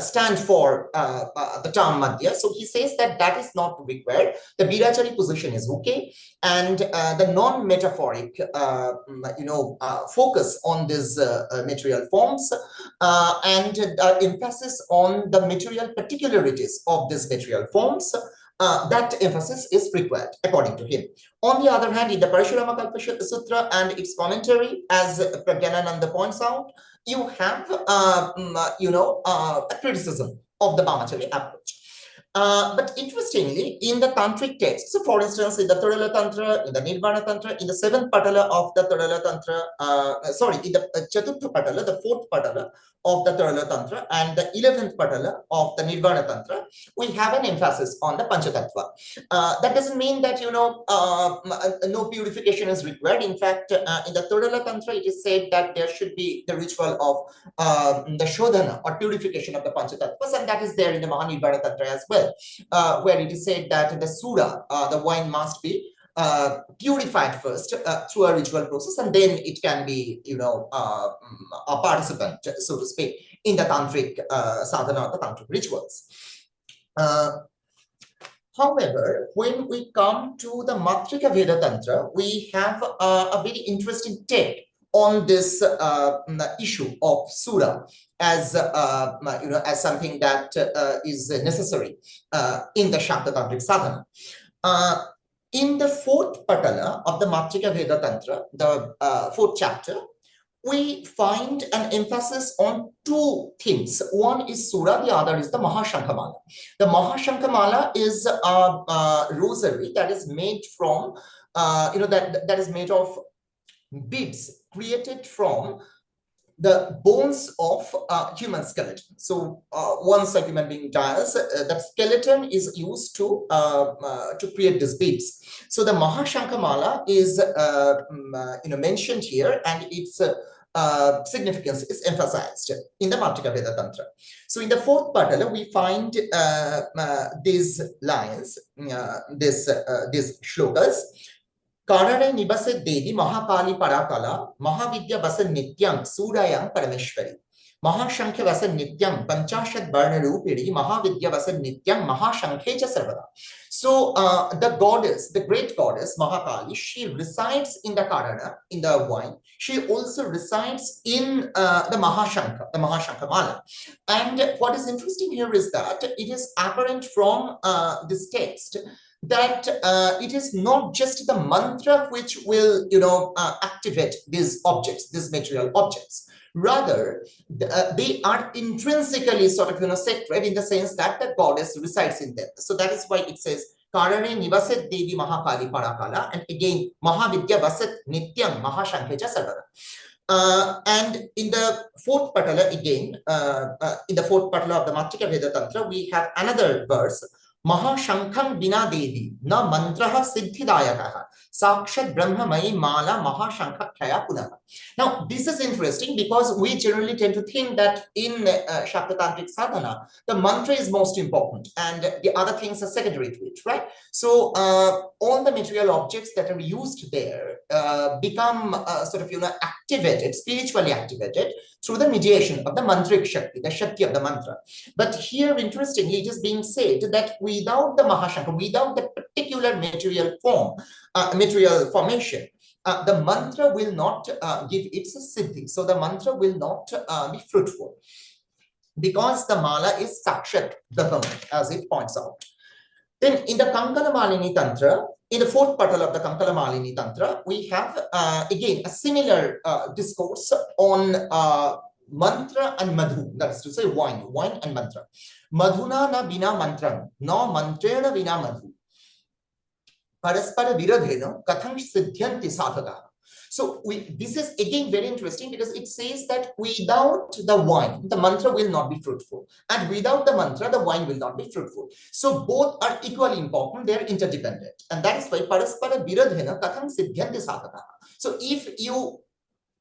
stand for the term Madhya. So he says that is not required. The Virachari position is okay, and the non-metaphoric focus on these material forms and emphasis on the material particularities of these material forms, that emphasis is required according to him. On the other hand, in the Parashurama Kalpa Sutra and its commentary, as Pragyanananda points out, you have a criticism of the Vamacharya approach. But interestingly, in the tantric texts, so for instance, in the Tadala Tantra, in the Nirvana Tantra, in the 7th Patala of the Tadala Tantra, in the Chaturtha Patala, the 4th Patala of the Tadala Tantra, and the 11th Patala of the Nirvana Tantra, we have an emphasis on the Panchatattva. That doesn't mean that, no purification is required. In fact, in the Tadala Tantra, it is said that there should be the ritual of the Shodhana or purification of the Panchatattvas, and that is there in the Mahanirvana Tantra as well. Where it is said that the sura, the wine must be purified first through a ritual process, and then it can be, a participant, so to speak, in the tantric sadhana or the tantric rituals. However, when we come to the Matrika Veda Tantra, we have a very interesting take on this issue of sura as as something that is necessary in the Shakta Tantric sadhana. In the 4th Patala of the Matrika Veda Tantra, the 4th chapter, we find an emphasis on two things. One is sura, the other is the Mahashankhamala. The Mahashankhamala is a rosary that is made from, that is made of beads created from the bones of human skeleton. So once a human being dies, that skeleton is used to create these beads. So the Mahashankhamala is mentioned here, and its significance is emphasized in the Martika Veda Tantra. So in the fourth patala, we find these lines, these shlokas. Karane nibase devi mahakali parakala, mahavidya vasa nityam surayam parameshwari. Mahashankhya vasa nityam panchashat varna rupiri, mahavidya vasa nityam mahashankhecha sarvada. So the goddess, the great goddess Mahakali, she resides in the Karana, in the wine. She also resides in the Mahashankha Mala. And what is interesting here is that it is apparent from this text that it is not just the mantra which will, activate these objects, these material objects. Rather, they are intrinsically sort of, sacred in the sense that the goddess resides in them. So that is why it says, Karane nivaset devi mahakali parakala, and again, mahavidya vasat nityam mahashankhecha sarvada. And in the fourth patala, again, in the fourth patala of the Martika Veda Tantra, we have another verse. Mahashankham bina devi na mantraha siddhidayakaha sakshat brahmamayi mala mahashankha khaya punaha. Now, this is interesting because we generally tend to think that in Shaktitantric sadhana, the mantra is most important and the other things are secondary to it, right? So all the material objects that are used there become sort of, activated, spiritually activated through the mediation of the mantric Shakti, the Shakti of the mantra. But here, interestingly, it is being said that without the Mahashankha, without the particular material form, material formation, the mantra will not give its siddhi. So the mantra will not be fruitful because the mala is sakshat, the as it points out. Then in the Kankala Malini Tantra, in the fourth patala of the Kankala Malini Tantra, we have again a similar discourse on mantra and madhu, that is to say wine and mantra. Madhuna na bina mantram, no mantrena bina madhu. Paraspara viradhena katham siddhyanti sadhaka. So this is again very interesting because it says that without the wine, the mantra will not be fruitful. And without the mantra, the wine will not be fruitful. So both are equally important. They are interdependent. And that is why paraspara viradhena katham siddhyanti sadhaka. So if you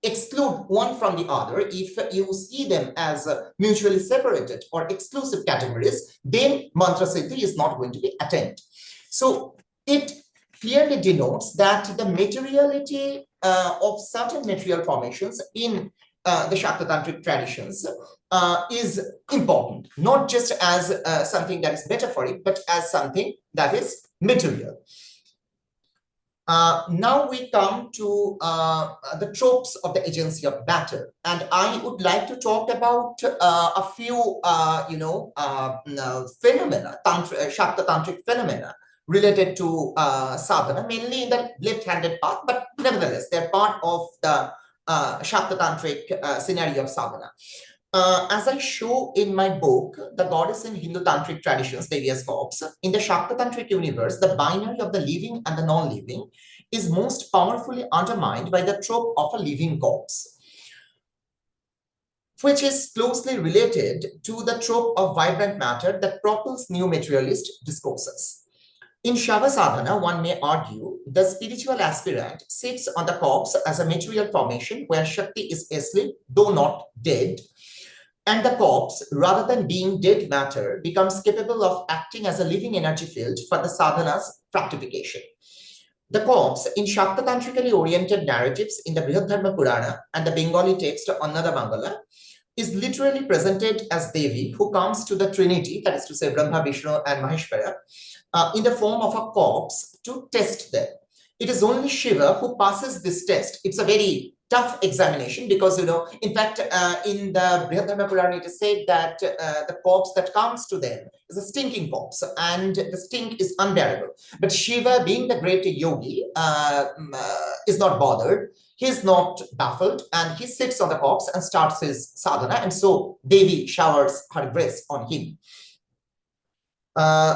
exclude one from the other, if you see them as mutually separated or exclusive categories, then mantra siddhi is not going to be attained. So it clearly denotes that the materiality of certain material formations in the Shaktitantric traditions is important, not just as something that is metaphoric, but as something that is material. Now we come to the tropes of the agency of matter, and I would like to talk about a few, phenomena, Shaktitantric phenomena related to sadhana, mainly in the left-handed path, but nevertheless, they're part of the Shaktitantric scenario of sadhana. As I show in my book, The Goddess in Hindu Tantric Traditions, various corpse, in the Shaktitantric universe, the binary of the living and the non-living is most powerfully undermined by the trope of a living corpse, which is closely related to the trope of vibrant matter that propels new materialist discourses. In Shava Sadhana, one may argue the spiritual aspirant sits on the corpse as a material formation where Shakti is asleep, though not dead, and the corpse, rather than being dead matter, becomes capable of acting as a living energy field for the sadhana's fructification. The corpse, in Shaktitantrically oriented narratives in the Brihadharma Purana and the Bengali text Annada Mangala, is literally presented as Devi, who comes to the Trinity, that is to say Brahma, Vishnu, and Maheshwara, in the form of a corpse to test them. It is only Shiva who passes this test. It's a very tough examination because, in fact, in the Brihadharma Purana, it is said that the corpse that comes to them is a stinking corpse and the stink is unbearable. But Shiva, being the great yogi, is not bothered. He's not baffled and he sits on the corpse and starts his sadhana. And so Devi showers her grace on him.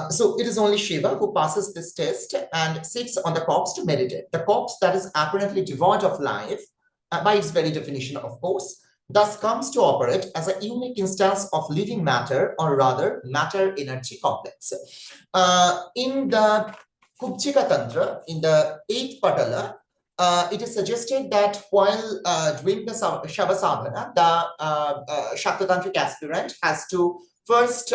So it is only Shiva who passes this test and sits on the corpse to meditate. The corpse that is apparently devoid of life, by its very definition, of course, thus comes to operate as a unique instance of living matter, or rather matter-energy complex. In the Kubchika Tantra, in the 8th Patala, it is suggested that while doing the Shava Sadhana, the Shaktitantric aspirant has to first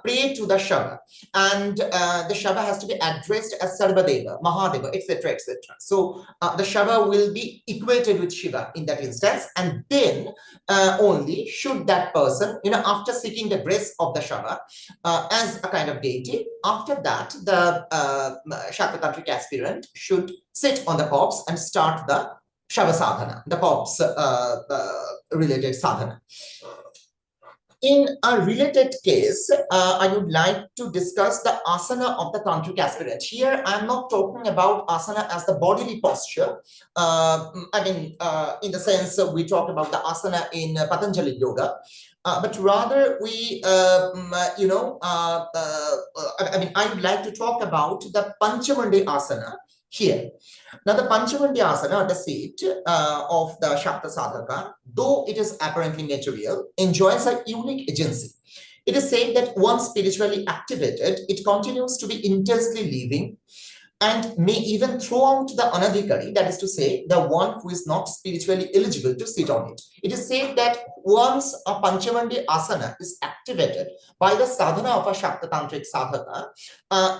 pray to the Shava, and the Shava has to be addressed as Sarvadeva, Mahadeva, etc., etc. So the Shava will be equated with Shiva in that instance, and then only should that person, after seeking the grace of the Shava as a kind of deity, after that the Shaktitantric aspirant should sit on the corpse and start the Shava Sadhana, the corpse related sadhana. In a related case, I would like to discuss the asana of the tantric aspirant. Here, I'm not talking about asana as the bodily posture. In the sense we talk about the asana in Patanjali Yoga, but rather we, I would like to talk about the Panchamandi asana here. Now, the Panchamandi asana, the seat of the Shakta Sadhaka, though it is apparently material, enjoys a unique agency. It is said that once spiritually activated, it continues to be intensely living and may even throw out the anadhikari, that is to say, the one who is not spiritually eligible to sit on it. It is said that once a Panchamandi asana is activated by the sadhana of a Shaktatantric sadhaka,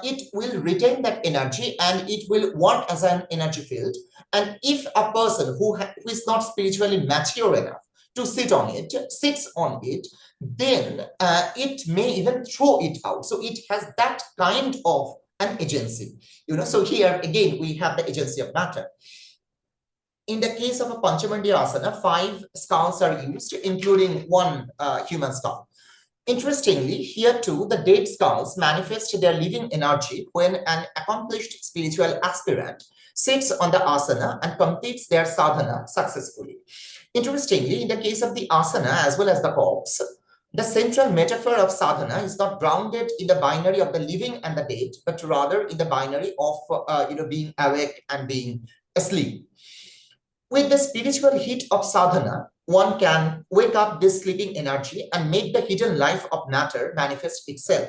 it will retain that energy and it will work as an energy field. And if a person who is not spiritually mature enough to sit on it, sits on it, then it may even throw it out. So it has that kind of an agency. So here again we have the agency of matter. In the case of a Panchamandi asana, 5 skulls are used, including 1 human skull. Interestingly, here too, the dead skulls manifest their living energy when an accomplished spiritual aspirant sits on the asana and completes their sadhana successfully. Interestingly, in the case of the asana as well as the corpse, the central metaphor of sadhana is not grounded in the binary of the living and the dead, but rather in the binary of being awake and being asleep. With the spiritual heat of sadhana, one can wake up this sleeping energy and make the hidden life of matter manifest itself.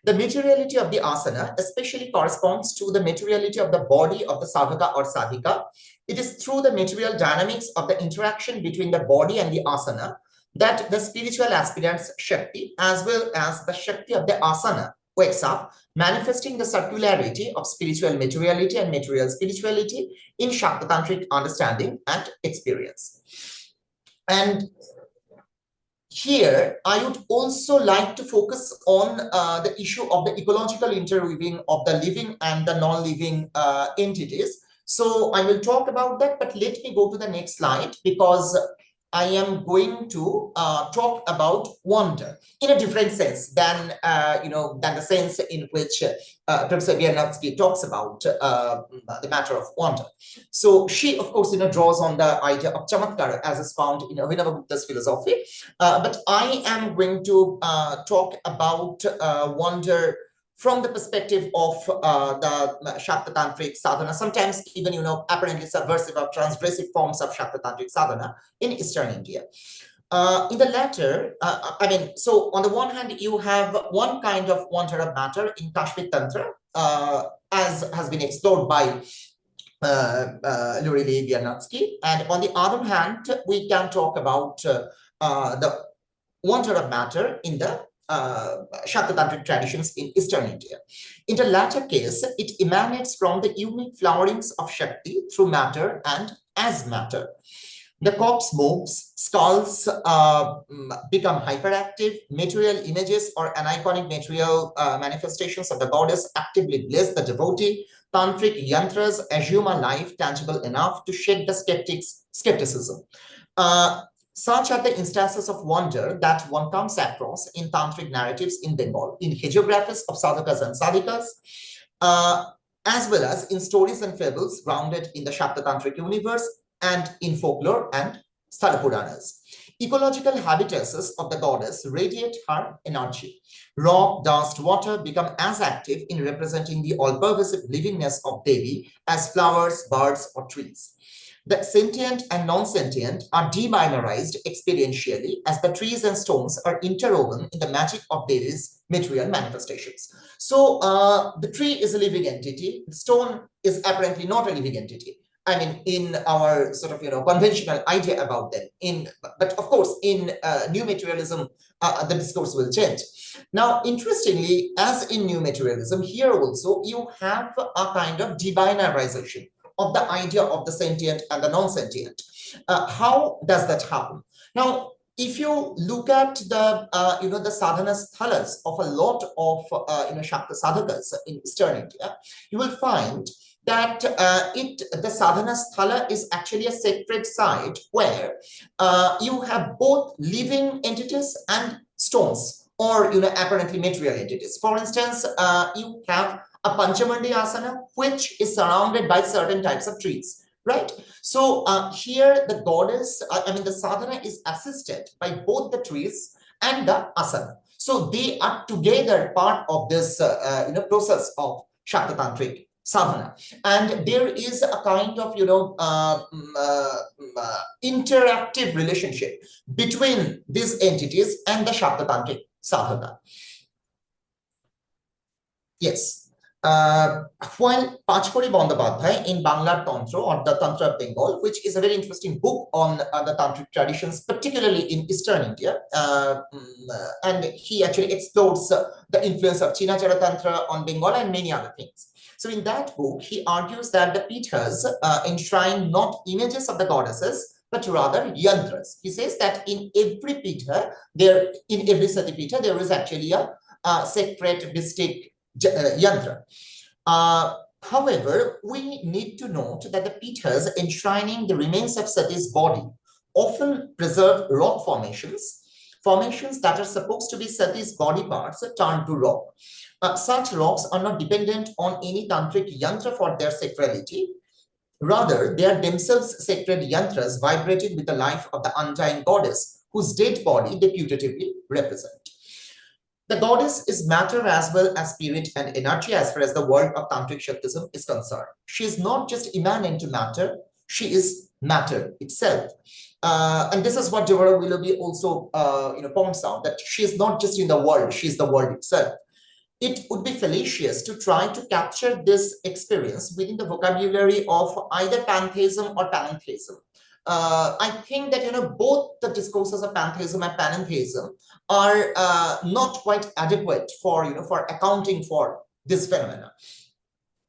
The materiality of the asana especially corresponds to the materiality of the body of the sadhaka or sadhika. It is through the material dynamics of the interaction between the body and the asana that the spiritual aspirant's Shakti, as well as the Shakti of the asana, wakes up, manifesting the circularity of spiritual materiality and material spirituality in Shaktatantric understanding and experience. And here, I would also like to focus on the issue of the ecological interweaving of the living and the non-living entities. So I will talk about that, but let me go to the next slide, because I am going to talk about wonder in a different sense than the sense in which Professor Vimarsha talks about the matter of wonder. So she, of course, draws on the idea of chamatkara as is found in Abhinavagupta's philosophy. But I am going to talk about wonder from the perspective of the Shaktatantric sadhana, sometimes even, apparently subversive or transgressive forms of Shaktatantric sadhana in Eastern India. In the latter, so on the one hand, you have one kind of wonder of matter in Kashmir Tantra, as has been explored by Lurili Vianatsky. And on the other hand, we can talk about the wonder of matter in the Shaktatantric traditions in Eastern India. In the latter case, it emanates from the unique flowerings of Shakti through matter and as matter. The corpse moves, skulls become hyperactive, material images or aniconic material manifestations of the goddess actively bless the devotee. Tantric yantras assume a life tangible enough to shake the skepticism. Such are the instances of wonder that one comes across in tantric narratives in Bengal, in hagiographies of sadhakas and sadhikas, as well as in stories and fables grounded in the Shaktatantric universe and in folklore and Sthalapuranas. Ecological habituses of the goddess radiate her energy. Rock, dust, water become as active in representing the all-pervasive livingness of Devi as flowers, birds, or trees. The sentient and non-sentient are debinarized experientially as the trees and stones are interwoven in the magic of Devi's material manifestations. So the tree is a living entity. The stone is apparently not a living entity. I mean, in our sort of, conventional idea about them. But of course, in new materialism, the discourse will change. Now, interestingly, as in new materialism, here also you have a kind of debinarization of the idea of the sentient and the non-sentient. How does that happen? Now, if you look at the the sadhana sthalas of a lot of Shakta sadhakas in Eastern India, you will find that the sadhana sthala is actually a sacred site where you have both living entities and stones, or apparently material entities. For instance, you have a Panchamandi asana, which is surrounded by certain types of trees, right? So here the goddess, the sadhana is assisted by both the trees and the asana. So they are together part of this process of Shakta Tantric sadhana, and there is a kind of interactive relationship between these entities and the Shakta Tantric sadhana. Yes. While Pachkori Bandyopadhyay in Banglar Tantra, or the Tantra of Bengal, which is a very interesting book on the Tantric traditions, particularly in Eastern India, and he actually explores the influence of Chinachara Tantra on Bengal and many other things. So in that book, he argues that the pithas enshrine not images of the goddesses, but rather yantras. He says that in every pitha, in every sati pitha, there is actually a sacred mystic yantra. However, we need to note that the pithas enshrining the remains of Sati's body often preserve rock formations that are supposed to be Sati's body parts turned to rock. Such rocks are not dependent on any tantric yantra for their sacrality. Rather, they are themselves sacred yantras vibrated with the life of the undying goddess, whose dead body they putatively represent. The goddess is matter as well as spirit and energy as far as the world of Tantric Shaktism is concerned. She is not just immanent to matter, she is matter itself. And this is what Devara Willoughby also points out, that she is not just in the world, she is the world itself. It would be fallacious to try to capture this experience within the vocabulary of either pantheism or panentheism. I think that both the discourses of pantheism and panentheism are not quite adequate for accounting for this phenomena.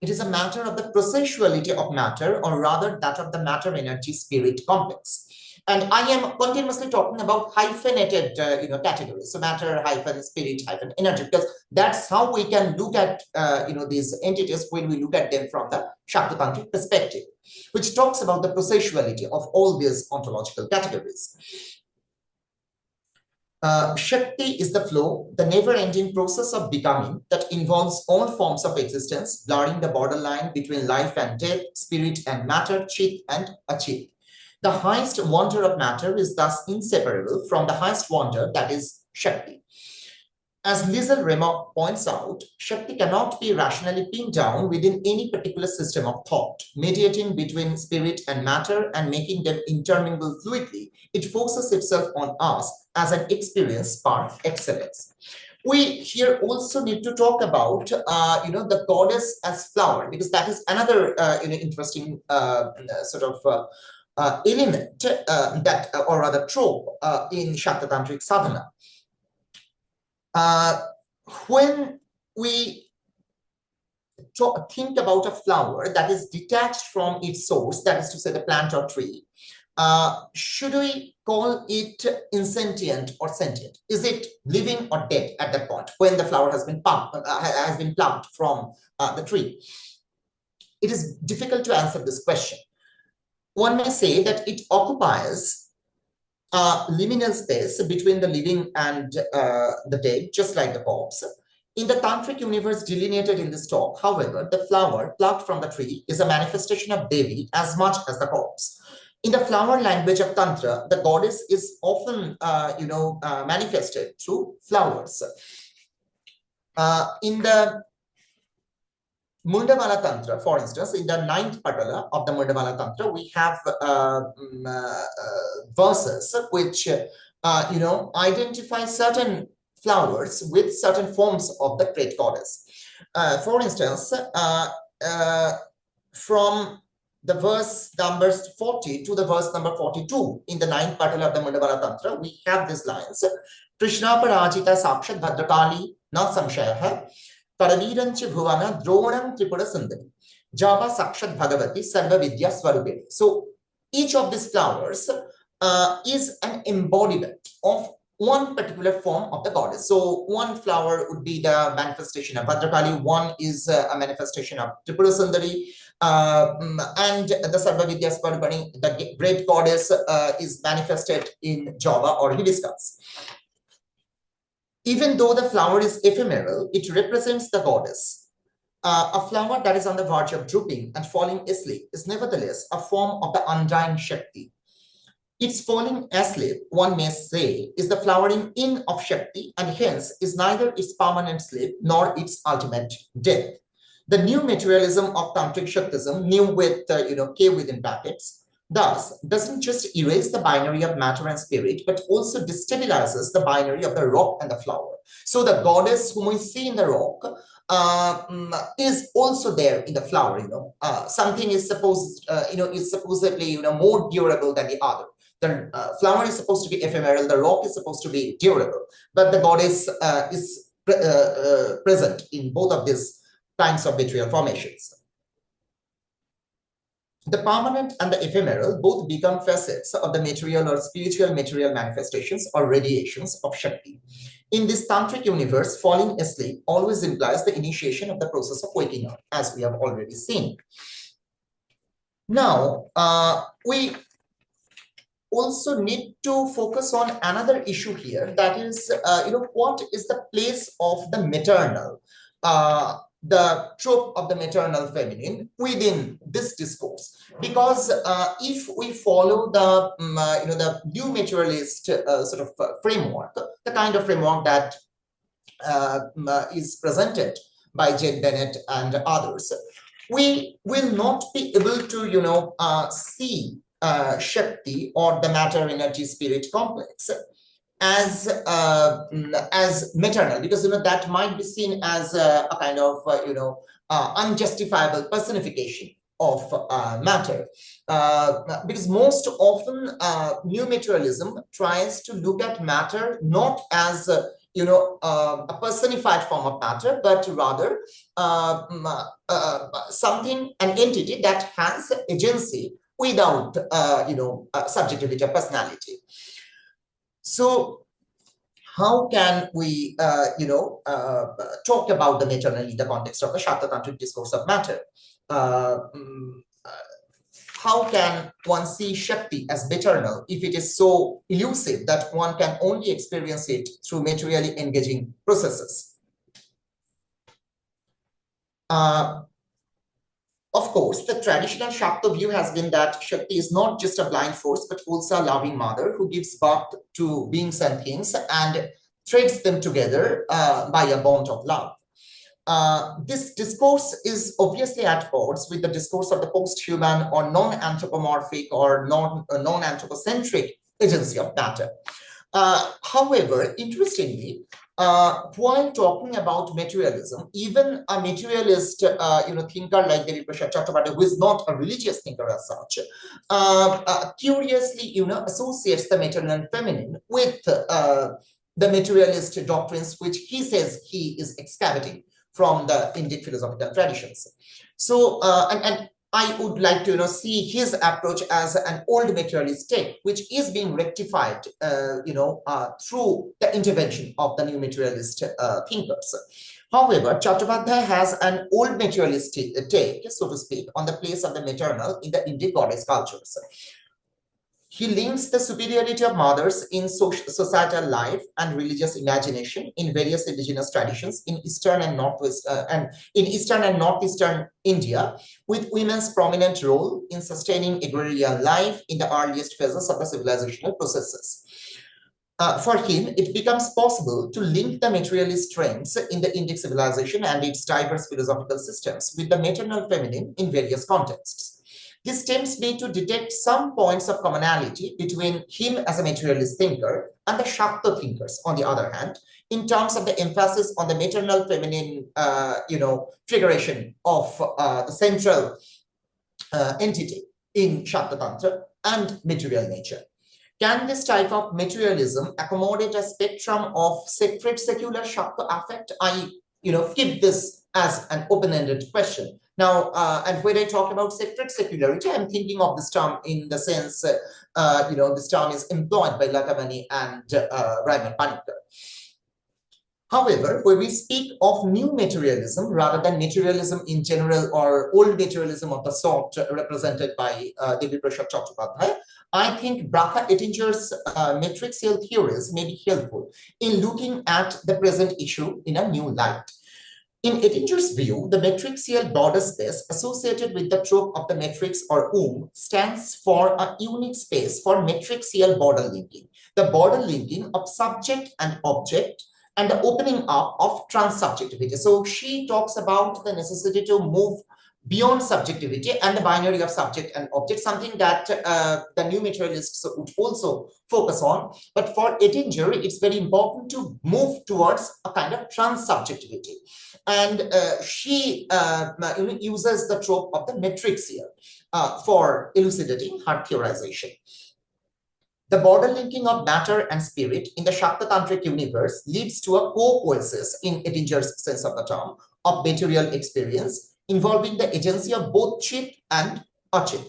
It is a matter of the processuality of matter, or rather that of the matter energy spirit complex. And I am continuously talking about hyphenated categories, so matter hyphen spirit hyphen energy, because that's how we can look at these entities when we look at them from the Shakta Tantric perspective, which talks about the processuality of all these ontological categories. Shakti is the flow, the never-ending process of becoming that involves all forms of existence, blurring the borderline between life and death, spirit and matter, chit and achit. The highest wonder of matter is thus inseparable from the highest wonder, that is Shakti. As Liesl Remarque points out, Shakti cannot be rationally pinned down within any particular system of thought, mediating between spirit and matter and making them intermingle fluidly. It forces itself on us as an experience par excellence. We here also need to talk about, the goddess as flower, because that is another, interesting element or rather trope in Shakta Tantric sadhana. When we think about a flower that is detached from its source, that is to say the plant or tree, should we call it insentient or sentient? Is it living or dead at that point when the flower has been plucked from the tree? It is difficult to answer this question. One may say that it occupies liminal space between the living and the dead, just like the corpse. In the Tantric universe delineated in this talk, however, the flower plucked from the tree is a manifestation of Devi as much as the corpse. In the flower language of Tantra, the goddess is often, manifested through flowers. In the Mundamala Tantra, for instance, in the 9th Patala of the Mundamala Tantra, we have verses which, identify certain flowers with certain forms of the great goddess. For instance, from the verse numbers 40 to the verse number 42 in the 9th Patala of the Mundamala Tantra, we have these lines. Krishna Parajita Sakshat Bhadrakali Na Samshayah Paravirancha Bhuvana Dronam Tripura Sundari Java Sakshat Bhagavati Sarva Vidya Swarupini. So each of these flowers is an embodiment of one particular form of the goddess. So one flower would be the manifestation of Bhadrakali, one is a manifestation of Tripura Sundari, and the Sarva Vidya Swarupani, the great goddess, is manifested in Java or hibiscus. Even though the flower is ephemeral, it represents the goddess. A flower that is on the verge of drooping and falling asleep is nevertheless a form of the undying Shakti. Its falling asleep, one may say, is the flowering in of Shakti, and hence is neither its permanent sleep nor its ultimate death. The new materialism of Tantric Shaktism, new with K within brackets, thus doesn't just erase the binary of matter and spirit, but also destabilizes the binary of the rock and the flower. So the goddess whom we see in the rock is also there in the flower. Something is supposed, is supposedly more durable than the other. The flower is supposed to be ephemeral, the rock is supposed to be durable, but the goddess is present in both of these kinds of material formations. The permanent and the ephemeral both become facets of the material or spiritual material manifestations or radiations of Shakti. In this Tantric universe, falling asleep always implies the initiation of the process of waking up, as we have already seen. Now, we also need to focus on another issue here, that is, what is the place of the maternal, the trope of the maternal feminine within this discourse? Because if we follow the the new materialist framework, the kind of framework that is presented by Jed Bennett and others, we will not be able to see Shakti or the matter energy spirit complex as maternal, because that might be seen as a kind of unjustifiable personification of matter, because most often new materialism tries to look at matter not as a personified form of matter, but rather something, an entity that has agency without subjectivity or personality. So how can we talk about the maternal in the context of the Shakta Tantric discourse of matter? How can one see Shakti as maternal if it is so elusive that one can only experience it through materially engaging processes? Of course, the traditional Shakta view has been that Shakti is not just a blind force, but also a loving mother who gives birth to beings and things and threads them together by a bond of love. This discourse is obviously at odds with the discourse of the post-human or non-anthropomorphic or non-anthropocentric agency of matter. However, interestingly, while talking about materialism, even a materialist, thinker like Vimarsha Academia, who is not a religious thinker as such, curiously, associates the maternal and feminine with the materialist doctrines, which he says he is excavating from the Indic philosophical traditions. So, and I would like to see his approach as an old materialist take, which is being rectified through the intervention of the new materialist thinkers. However, Chattopadhyay has an old materialist take, so to speak, on the place of the maternal in the Indic goddess cultures. He links the superiority of mothers in societal life and religious imagination in various indigenous traditions in Eastern and Northeastern India, with women's prominent role in sustaining agrarian life in the earliest phases of the civilizational processes. For him, it becomes possible to link the materialist trends in the Indic civilization and its diverse philosophical systems with the maternal feminine in various contexts. This tempts me to detect some points of commonality between him as a materialist thinker and the Shakta thinkers, on the other hand, in terms of the emphasis on the maternal feminine, figuration of the central entity in Shakta Tantra and material nature. Can this type of materialism accommodate a spectrum of sacred secular Shakta affect? I, keep this as an open-ended question. Now, and when I talk about sacred secularity, I'm thinking of this term in the sense, this term is employed by Latamani and Raymond Panikkar. However, when we speak of new materialism rather than materialism in general or old materialism of the sort represented by Vimarsha Academia, I think Bracha Ettinger's matrixial theories may be helpful in looking at the present issue in a new light. In Ettinger's view, the matrixial border space associated with the trope of the matrix or stands for a unique space for matrixial border linking, the border linking of subject and object, and the opening up of transsubjectivity. So she talks about the necessity to move beyond subjectivity and the binary of subject and object, something that the new materialists would also focus on. But for Ettinger, it's very important to move towards a kind of transsubjectivity. And she uses the trope of the matrixial for elucidating her theorization. The border linking of matter and spirit in the Shakta Tantric universe leads to a co-coexistence, in Ettinger's sense of the term, of material experience involving the agency of both chit and achit.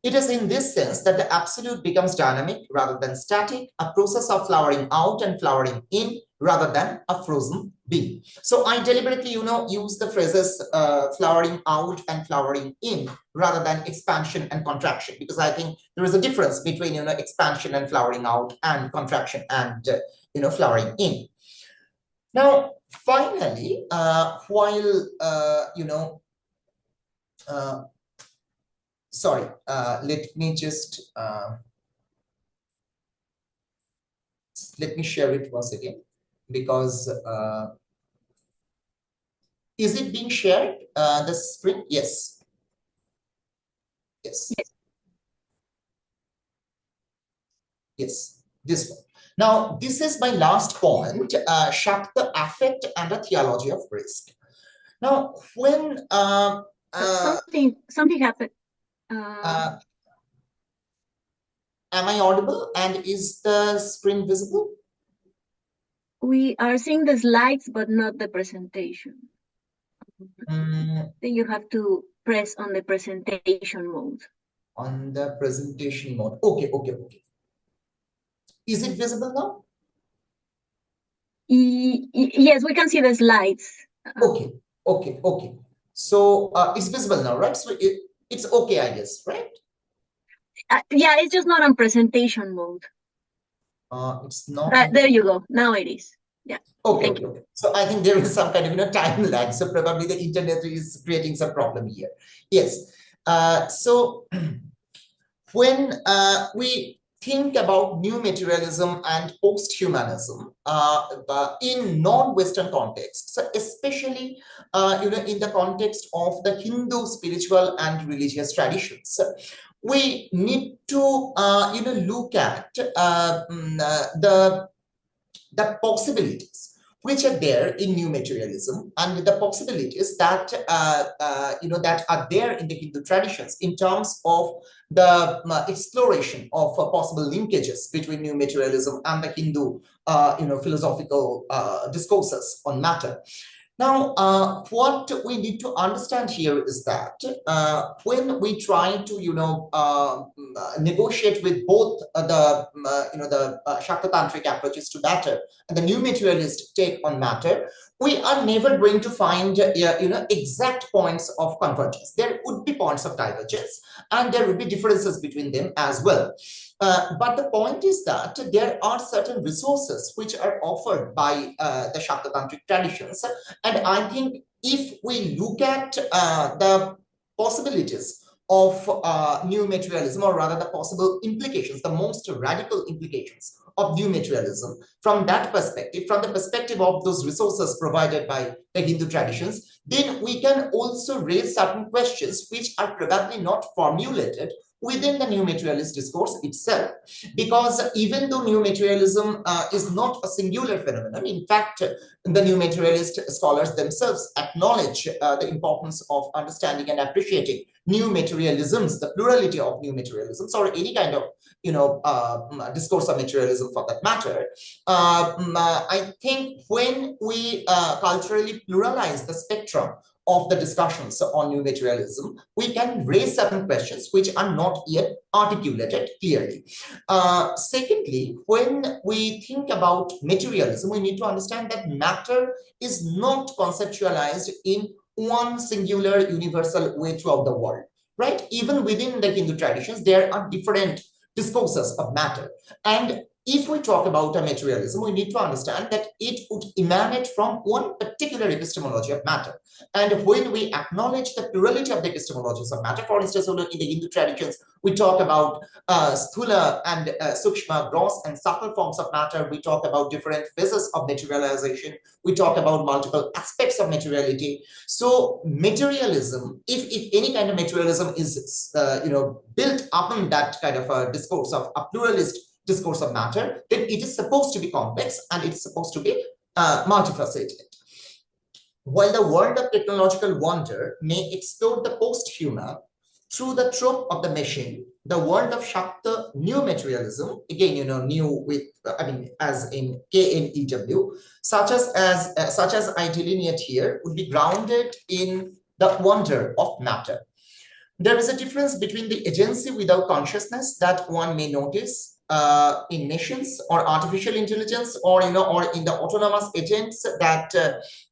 It is in this sense that the absolute becomes dynamic rather than static, a process of flowering out and flowering in rather than a frozen being. So I deliberately, use the phrases flowering out and flowering in rather than expansion and contraction, because I think there is a difference between, expansion and flowering out and contraction and, flowering in. Now, finally, let me just, let me share it once again, because is it being shared, the screen? Yes. Yes. Yes, this one. Now, this is my last point, Shakta affect and a theology of risk. Now, when something happened. Am I audible and is the screen visible? We are seeing the slides, but not the presentation. Then you have to press on the presentation mode. On the presentation mode. Okay. Is it visible now? Yes, we can see the slides. Okay. So it's visible now, right? So it's okay, I guess, right? Yeah, it's just not on presentation mode. It's not. There you go. Now it is. Yeah. Okay. So I think there is some kind of time lag. So probably the internet is creating some problem here. Yes. So when we think about new materialism and post-humanism in non-Western contexts, so especially in the context of the Hindu spiritual and religious traditions, we need to look at the possibilities which are there in new materialism and the possibilities that that are there in the Hindu traditions in terms of the exploration of possible linkages between new materialism and the Hindu philosophical discourses on matter. Now, what we need to understand here is that when we try to, negotiate with both the Shakta Tantric approaches to matter and the new materialist take on matter, we are never going to find, exact points of convergence. There would be points of divergence, and there would be differences between them as well. But the point is that there are certain resources which are offered by the Shakta Tantric traditions. And I think if we look at the possibilities of new materialism, or rather the possible implications, the most radical implications of new materialism from that perspective, from the perspective of those resources provided by the Hindu traditions, then we can also raise certain questions which are probably not formulated within the new materialist discourse itself. Because even though new materialism is not a singular phenomenon, in fact, the new materialist scholars themselves acknowledge the importance of understanding and appreciating new materialisms, the plurality of new materialisms, or any kind of discourse of materialism for that matter. I think when we culturally pluralize the spectrum of the discussions on new materialism, we can raise certain questions which are not yet articulated clearly. Secondly, when we think about materialism, we need to understand that matter is not conceptualized in one singular universal way throughout the world, right? Even within the Hindu traditions, there are different discourses of matter. And if we talk about a materialism, we need to understand that it would emanate from one particular epistemology of matter. And when we acknowledge the plurality of the epistemologies of matter, for instance, in the Hindu traditions, we talk about sthula and sukshma, gross and subtle forms of matter. We talk about different phases of materialization. We talk about multiple aspects of materiality. So materialism, if any kind of materialism is built upon that kind of a discourse of a pluralist discourse of matter, then it is supposed to be complex and it's supposed to be multifaceted. While the world of technological wonder may explore the post-human through the trope of the machine, the world of Shakta new materialism, again, new with, as in KNEW, such as I delineate here, would be grounded in the wonder of matter. There is a difference between the agency without consciousness that one may notice in nations, or artificial intelligence, or in the autonomous agents that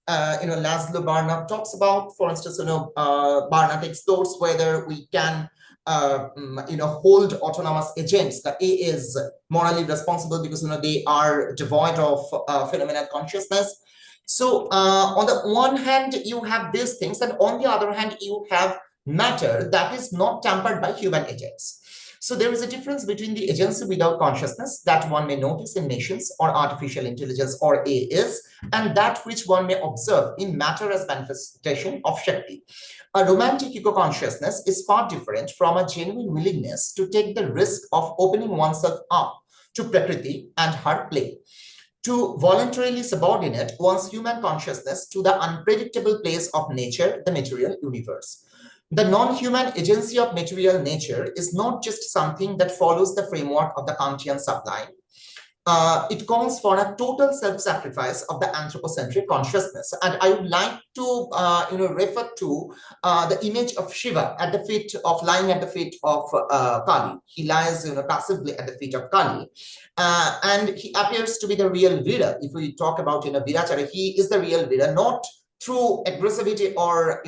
Laszlo Barna talks about. For instance, Barna explores whether we can hold autonomous agents. The A is morally responsible because they are devoid of phenomenal consciousness. So on the one hand, you have these things, and on the other hand, you have matter that is not tampered by human agents. So there is a difference between the agency without consciousness that one may notice in nations, or artificial intelligence, or A is, and that which one may observe in matter as manifestation of Shakti. A romantic eco-consciousness is far different from a genuine willingness to take the risk of opening oneself up to Prakriti and her play, to voluntarily subordinate one's human consciousness to the unpredictable place of nature, the material universe. The non-human agency of material nature is not just something that follows the framework of the Kantian sublime. It calls for a total self-sacrifice of the anthropocentric consciousness. And I would like to refer to the image of Shiva at the feet of, lying at the feet of Kali. He lies passively at the feet of Kali. And he appears to be the real Vira. If we talk about Virachara, he is the real Vira, not through aggressivity or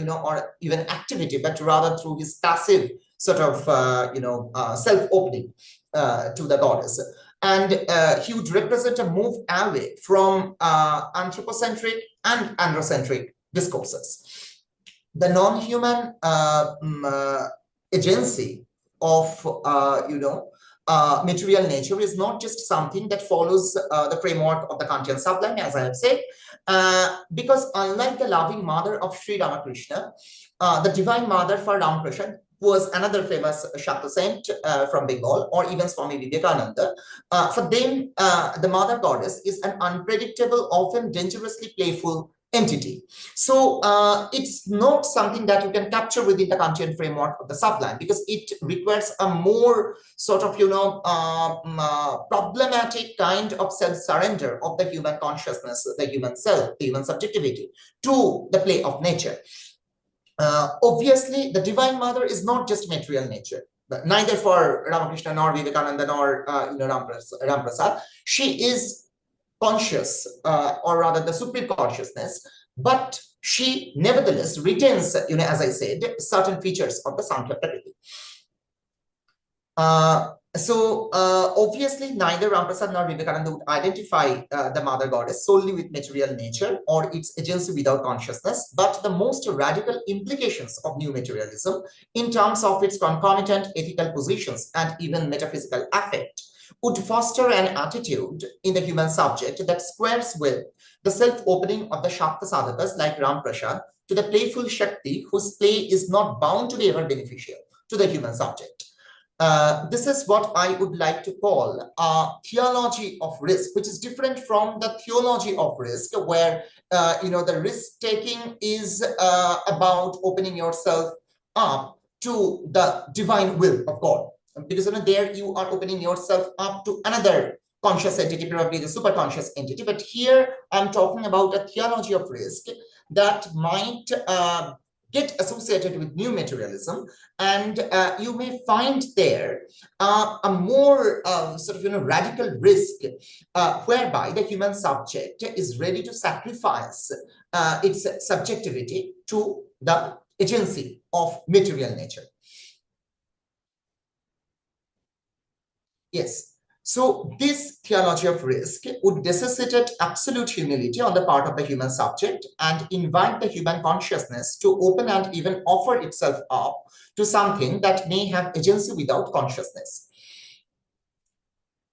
even activity, but rather through his passive sort of self-opening to the goddess. And he would represent a move away from anthropocentric and androcentric discourses. The non-human agency of material nature is not just something that follows the framework of the Kantian sublime, as I have said, because unlike the loving mother of Sri Ramakrishna, the divine mother for Ramakrishna was another famous Shakta saint from Bengal, or even Swami Vivekananda. For them, the mother goddess is an unpredictable, often dangerously playful entity. So it's not something that you can capture within the Kantian framework of the sublime, because it requires a more sort of problematic kind of self-surrender of the human consciousness, the human self, the human subjectivity to the play of nature. Obviously, the divine mother is not just material nature, but neither for Ramakrishna nor Vivekananda nor Ramprasad. She is conscious, or rather the supreme consciousness, but she nevertheless retains, as I said, certain features of the Sankhya Prakriti. So obviously neither Ramprasad nor Vivekananda would identify the mother goddess solely with material nature or its agency without consciousness, but the most radical implications of new materialism in terms of its concomitant ethical positions and even metaphysical affect would foster an attitude in the human subject that squares with the self-opening of the Shakta sadhakas like Ramprasad to the playful Shakti whose play is not bound to be ever beneficial to the human subject. This is what I would like to call a theology of risk, which is different from the theology of risk, where the risk taking is about opening yourself up to the divine will of God, because there you are opening yourself up to another conscious entity, probably the superconscious entity. But here I'm talking about a theology of risk that might get associated with new materialism, and you may find there a more radical risk whereby the human subject is ready to sacrifice its subjectivity to the agency of material nature. Yes. So this theology of risk would necessitate absolute humility on the part of the human subject and invite the human consciousness to open and even offer itself up to something that may have agency without consciousness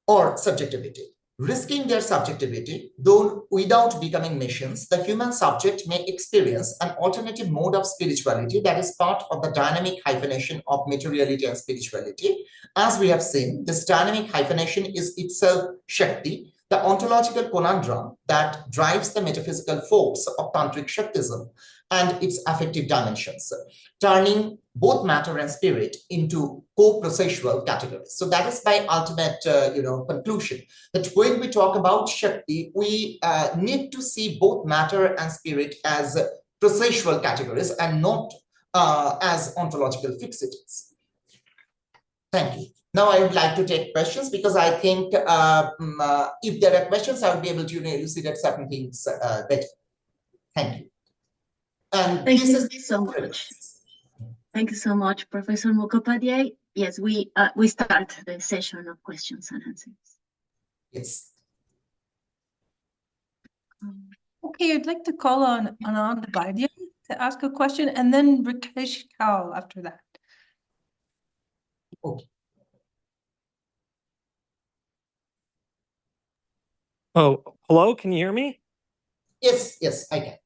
or subjectivity. Risking their subjectivity, though without becoming machines, the human subject may experience an alternative mode of spirituality that is part of the dynamic hyphenation of materiality and spirituality. As we have seen, this dynamic hyphenation is itself Shakti, the ontological conundrum that drives the metaphysical force of Tantric Shaktism and its affective dimensions, turning both matter and spirit into co-processual categories. So that is my ultimate conclusion, that when we talk about Shakti, we need to see both matter and spirit as processual categories and not as ontological fixities. Thank you. Now I would like to take questions, because I think if there are questions, I will be able to elucidate certain things better. Thank you. And Thank you so much. Thank you so much, Professor Mukhopadhyay. Yes, we start the session of questions and answers. Yes. Okay, I'd like to call on Anand Vaidya to ask a question, and then Rikesh Kaul after that. Okay. Oh, hello, can you hear me? Yes, yes, I can.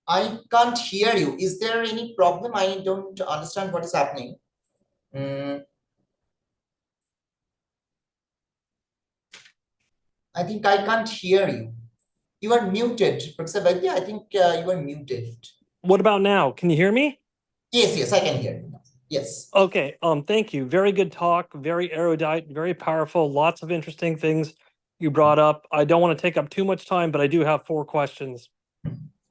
I can't hear you. Is there any problem? I don't understand what is happening. I think I can't hear you. You are muted. Professor Vaidya, I think you are muted. What about now? Can you hear me? Yes, yes, I can hear you. Yes. Okay, thank you. Very good talk, very erudite, very powerful, lots of interesting things you brought up. I don't want to take up too much time, but I do have 4 questions.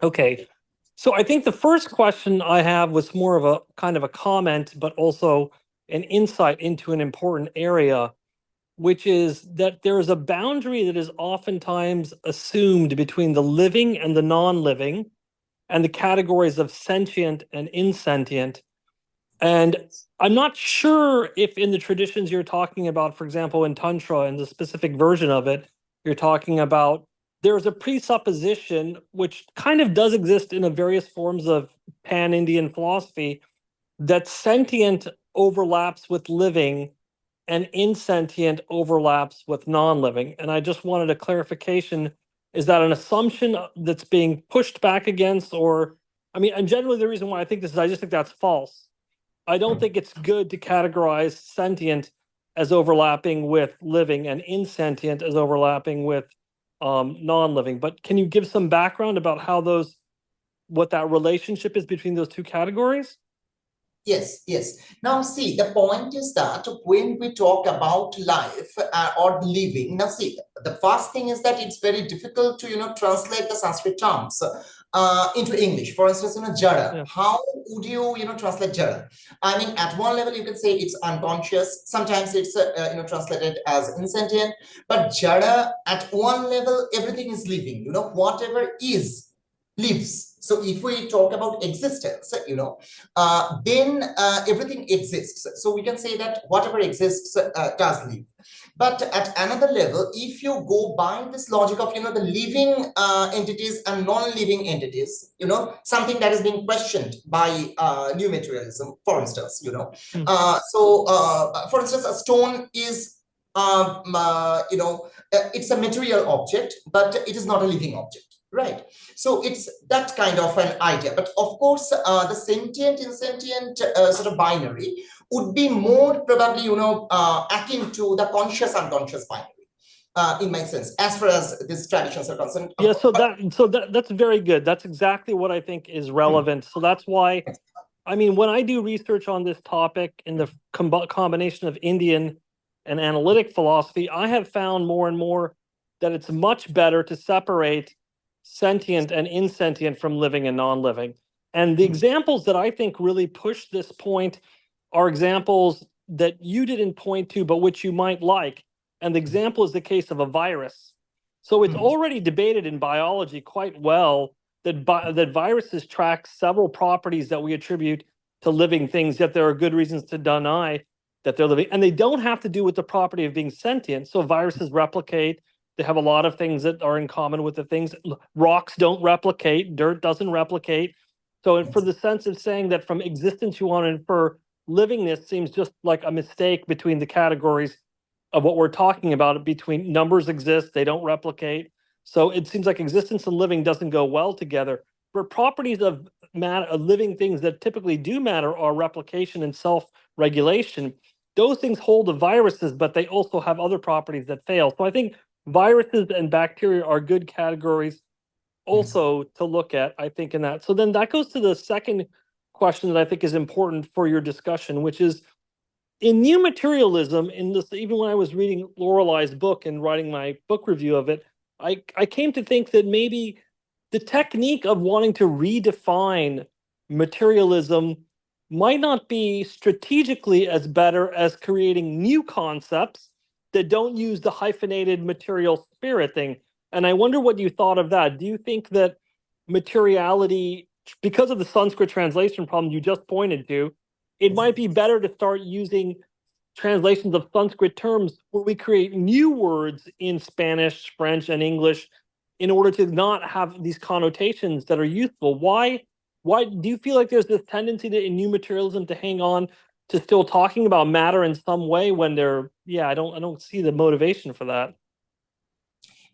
Okay, so I think the first question I have was more of a kind of a comment, but also an insight into an important area, which is that there is a boundary that is oftentimes assumed between the living and the non-living, and the categories of sentient and insentient. And I'm not sure if in the traditions you're talking about, for example, in Tantra and the specific version of it, you're talking about there's a presupposition which kind of does exist in a various forms of pan-Indian philosophy, that sentient overlaps with living and insentient overlaps with non-living. And I just wanted a clarification. Is that an assumption that's being pushed back against? Or, I mean, and generally the reason why I think this is, I just think that's false. I don't think it's good to categorize sentient as overlapping with living and insentient as overlapping with non-living. But can you give some background about how what that relationship is between those two categories? Yes, yes. Now, see, the point is that when we talk about life or living, now see, the first thing is that it's very difficult to, translate the Sanskrit terms. into English. For instance, Jada. Yeah. How would you, translate Jada? I mean, at one level, you can say it's unconscious. Sometimes it's, translated as insentient. But Jada, at one level, everything is living. Whatever is, lives. So if we talk about existence, then everything exists. So we can say that whatever exists does live. But at another level, if you go by this logic of, the living entities and non-living entities, something that is being questioned by new materialism, for instance, for instance, a stone is, it's a material object, but it is not a living object. Right. So it's that kind of an idea. But of course, the sentient, insentient sort of binary would be more probably, akin to the conscious, unconscious binary, in my sense, as far as these traditions are concerned. Yeah, that's very good. That's exactly what I think is relevant. So that's why, I mean, when I do research on this topic in the combination of Indian and analytic philosophy, I have found more and more that it's much better to separate sentient and insentient from living and non-living. And the examples that I think really push this point are examples that you didn't point to, but which you might like. And the example is the case of a virus. So it's already debated in biology quite well that viruses track several properties that we attribute to living things, yet there are good reasons to deny that they're living. And they don't have to do with the property of being sentient. So viruses replicate. They have a lot of things that are in common with the things. Rocks don't replicate. Dirt doesn't replicate. So for the sense of saying that from existence you want to infer livingness seems just like a mistake between the categories of what we're talking about. Between numbers exist, they don't replicate. So it seems like existence and living doesn't go well together. But properties of living things that typically do matter are replication and self-regulation. Those things hold of viruses, but they also have other properties that fail. So I think viruses and bacteria are good categories also to look at, I think, in that. So then that goes to the second question that I think is important for your discussion, which is in new materialism, in this, even when I was reading Lorelei's book and writing my book review of it, I came to think that maybe the technique of wanting to redefine materialism might not be strategically as better as creating new concepts that don't use the hyphenated material spirit thing. And I wonder what you thought of that. Do you think that materiality, because of the Sanskrit translation problem you just pointed to, it might be better to start using translations of Sanskrit terms where we create new words in Spanish, French, and English in order to not have these connotations that are useful? Why do you feel like there's this tendency in new materialism to hang on to still talking about matter in some way when I don't see the motivation for that.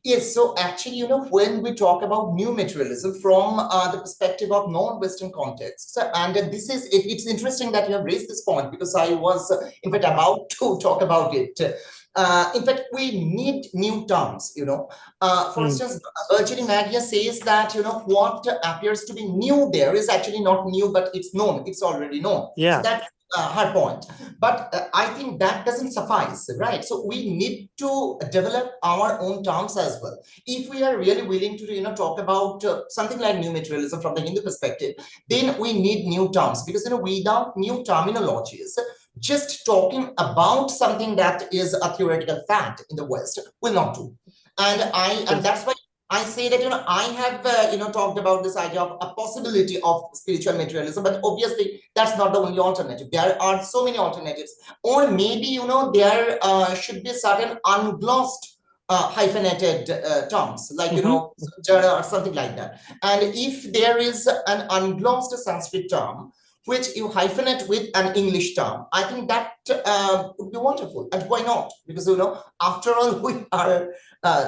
Yes, so actually, when we talk about new materialism from the perspective of non-Western contexts, and it's interesting that you have raised this point because I was, in fact, about to talk about it. In fact, we need new terms, For instance, Virginie Magia says that, what appears to be new there is actually not new, but it's known, it's already known. Yeah. So that's her point. But I think that doesn't suffice, right? So we need to develop our own terms as well. If we are really willing to, talk about something like new materialism from the Hindu perspective, then we need new terms because, without new terminologies, just talking about something that is a theoretical fact in the West will not do. And that's why I say that, I have, talked about this idea of a possibility of spiritual materialism, but obviously that's not the only alternative. There are so many alternatives. Or maybe, there should be certain unglossed hyphenated terms, like, Jada or something like that. And if there is an unglossed Sanskrit term, which you hyphenate with an English term, I think that would be wonderful. And why not? Because, after all, we are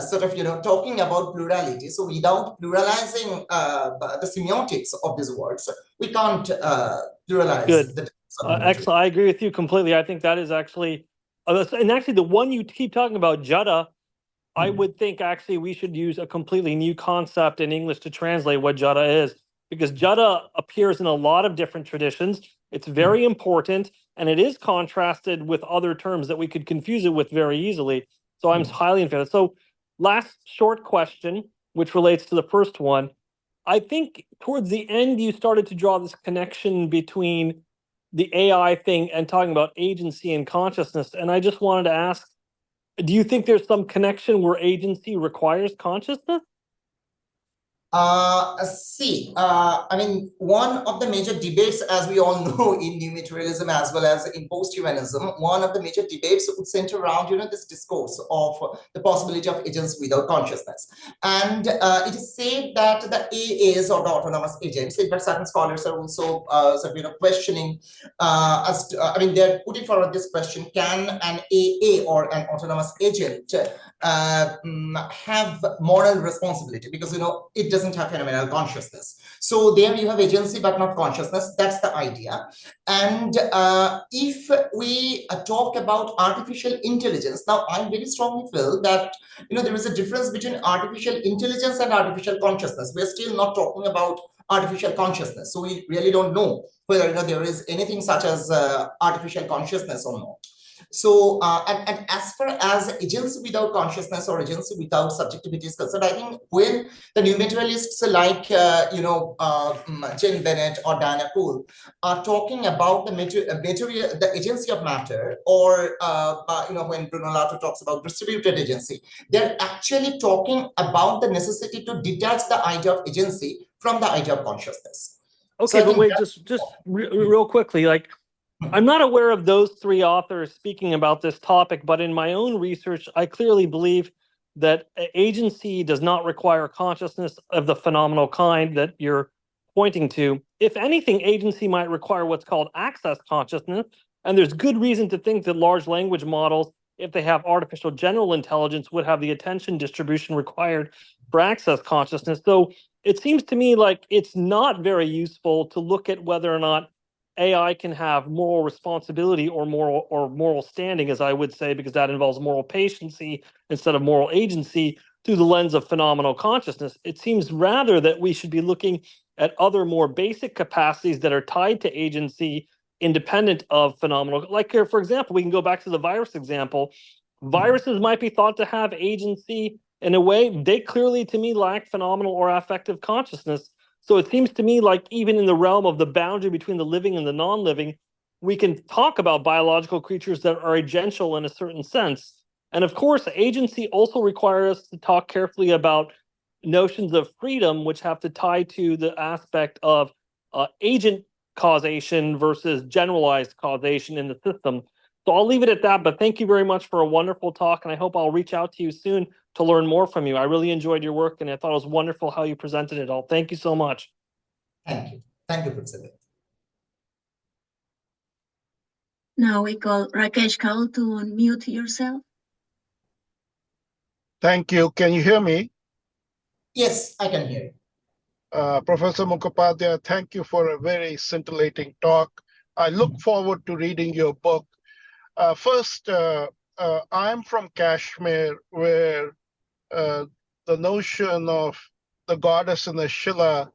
sort of, talking about plurality. So without pluralizing the semiotics of these words, we can't pluralize. Good. The Excellent. I agree with you completely. I think that is actually, and actually the one you keep talking about, Jada, I would think actually we should use a completely new concept in English to translate what Jada is. Because Jada appears in a lot of different traditions. It's very important, and it is contrasted with other terms that we could confuse it with very easily. So I'm highly in favor. So last short question, which relates to the first one. I think towards the end, you started to draw this connection between the AI thing and talking about agency and consciousness. And I just wanted to ask, do you think there's some connection where agency requires consciousness? I mean, one of the major debates, as we all know, in new materialism as well as in post-humanism, one of the major debates would center around, this discourse of the possibility of agents without consciousness. And it is said that the AAs, or the autonomous agents, in fact, certain scholars are also questioning, I mean, they're putting forward this question: can an AA or an autonomous agent have moral responsibility? Because it doesn't have phenomenal consciousness. So there you have agency but not consciousness. That's the idea. And if we talk about artificial intelligence, now I very strongly feel that there is a difference between artificial intelligence and artificial consciousness. We're still not talking about artificial consciousness, so we really don't know whether there is anything such as artificial consciousness or not. So, and as far as agency without consciousness or agency without subjectivity is concerned, I think when the new materialists like, Jane Bennett or Diana Poole are talking about the agency of matter, or, when Bruno Latour talks about distributed agency, they're actually talking about the necessity to detach the idea of agency from the idea of consciousness. Okay, but wait, just real quickly, like, I'm not aware of those three authors speaking about this topic, but in my own research, I clearly believe that agency does not require consciousness of the phenomenal kind that you're pointing to. If anything, agency might require what's called access consciousness, and there's good reason to think that large language models, if they have artificial general intelligence, would have the attention distribution required for access consciousness. So it seems to me like it's not very useful to look at whether or not AI can have moral responsibility or moral standing, as I would say, because that involves moral patiency instead of moral agency, through the lens of phenomenal consciousness. It seems rather that we should be looking at other more basic capacities that are tied to agency, independent of phenomenal. Like, for example, we can go back to the virus example. Viruses might be thought to have agency in a way. They clearly, to me, lack phenomenal or affective consciousness. So it seems to me like even in the realm of the boundary between the living and the non-living, we can talk about biological creatures that are agential in a certain sense. And of course, agency also requires us to talk carefully about notions of freedom, which have to tie to the aspect of agent causation versus generalized causation in the system. So I'll leave it at that, but thank you very much for a wonderful talk, and I hope I'll reach out to you soon to learn more from you. I really enjoyed your work, and I thought it was wonderful how you presented it all. Thank you so much. Thank you. Thank you, Professor. Now we call Rakesh Kaul to unmute yourself. Thank you. Can you hear me? Yes, I can hear you. Professor Mukhopadhyay, thank you for a very scintillating talk. I look forward to reading your book. First, I'm from Kashmir, where the notion of the goddess in the Shila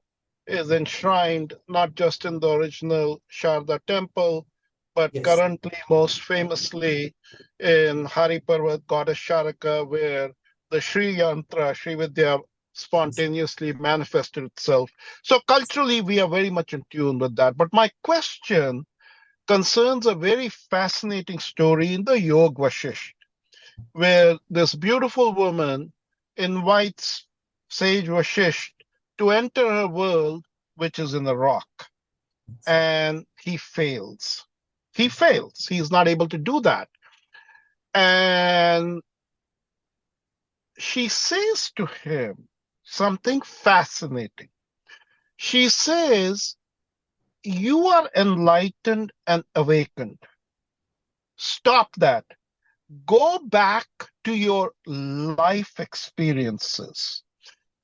is enshrined not just in the original Sharda temple, but currently most famously in Hari Parvat, goddess Sharaka, where the Sri Yantra, Sri Vidya, spontaneously manifested itself. So culturally, we are very much in tune with that. But my question concerns a very fascinating story in the Yog Vashisht, where this beautiful woman invites sage Vashisht to enter her world, which is in a rock. And he fails. He fails. He's not able to do that. And she says to him something fascinating. She says, "You are enlightened and awakened. Stop that. Go back to your life experiences.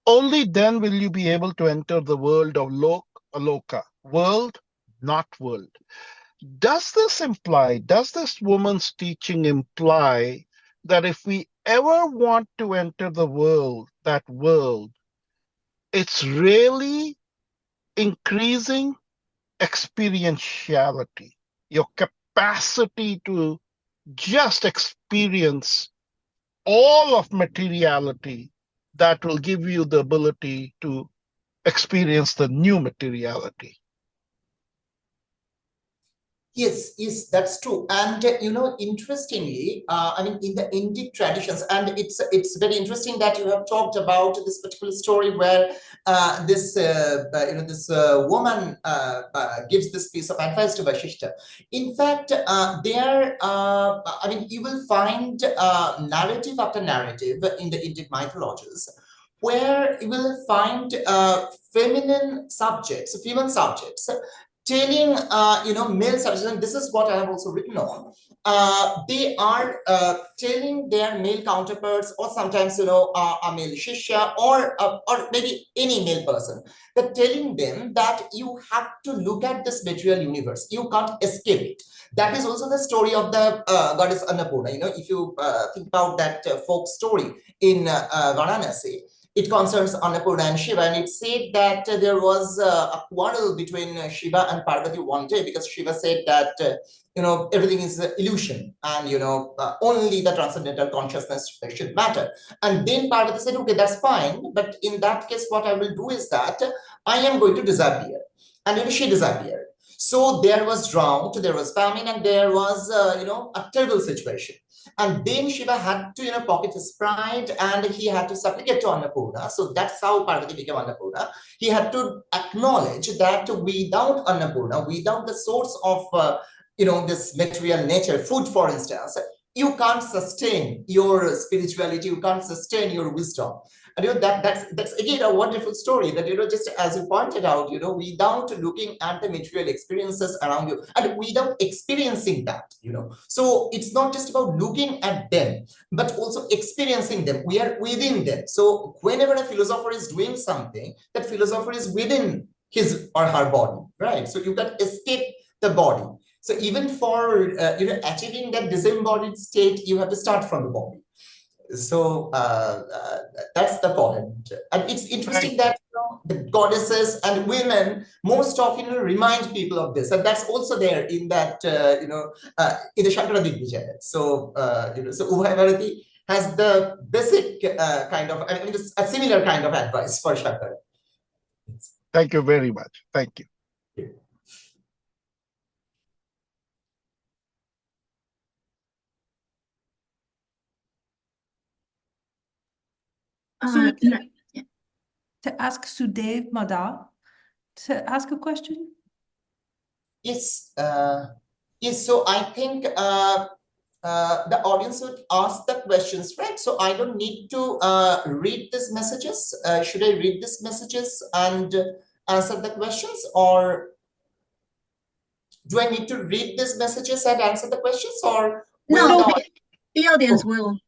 Only then will you be able to enter the world of Aloka. World, not world." Does this woman's teaching imply that if we ever want to enter the world, it's really increasing experientiality, your capacity to just experience all of materiality, that will give you the ability to experience the new materiality. Yes, yes, that's true. And interestingly, I mean, in the Indic traditions, and it's very interesting that you have talked about this particular story where this woman gives this piece of advice to Vashishta. In fact, I mean, you will find narrative after narrative in the Indic mythologies, where you will find female subjects telling male subjects, and this is what I have also written on. They are telling their male counterparts, or sometimes a male shishya, or maybe any male person, that telling them that you have to look at this material universe, you can't escape it. That is also the story of the goddess Annapurna. If you think about that folk story in Varanasi, it concerns Annapurna and Shiva, and it said that there was a quarrel between Shiva and Parvati one day, because Shiva said that everything is illusion, and only the transcendental consciousness should matter. And then Parvati said, okay, that's fine, but in that case, what I will do is that I am going to disappear. And she disappeared. So there was drought, there was famine, and there was a terrible situation. And then Shiva had to pocket his pride, and he had to supplicate to Annapurna. So that's how Parvati became Annapurna. He had to acknowledge that without Annapurna, without the source of this material nature, food for instance, you can't sustain your spirituality, you can't sustain your wisdom. And that's again a wonderful story, that just as you pointed out, without looking at the material experiences around you and without experiencing that, so it's not just about looking at them, but also experiencing them. We are within them. So whenever a philosopher is doing something, that philosopher is within his or her body, right? So you can escape the body. So even for achieving that disembodied state, you have to start from the body. So that's the point. And it's interesting that the goddesses and women most often remind people of this, and that's also there in that in the Shankara Digvijaya. So so Ubhay Bharati has the basic kind of, I mean, a similar kind of advice for Shankara. Thank you very much. Thank you. So we'd like to ask Sudev Madar to ask a question. Yes, yes. So I think the audience would ask the questions, right? So I don't need to read these messages. Should I read these messages and answer the questions, or do I need to read these messages and answer the questions, or no? The audience will.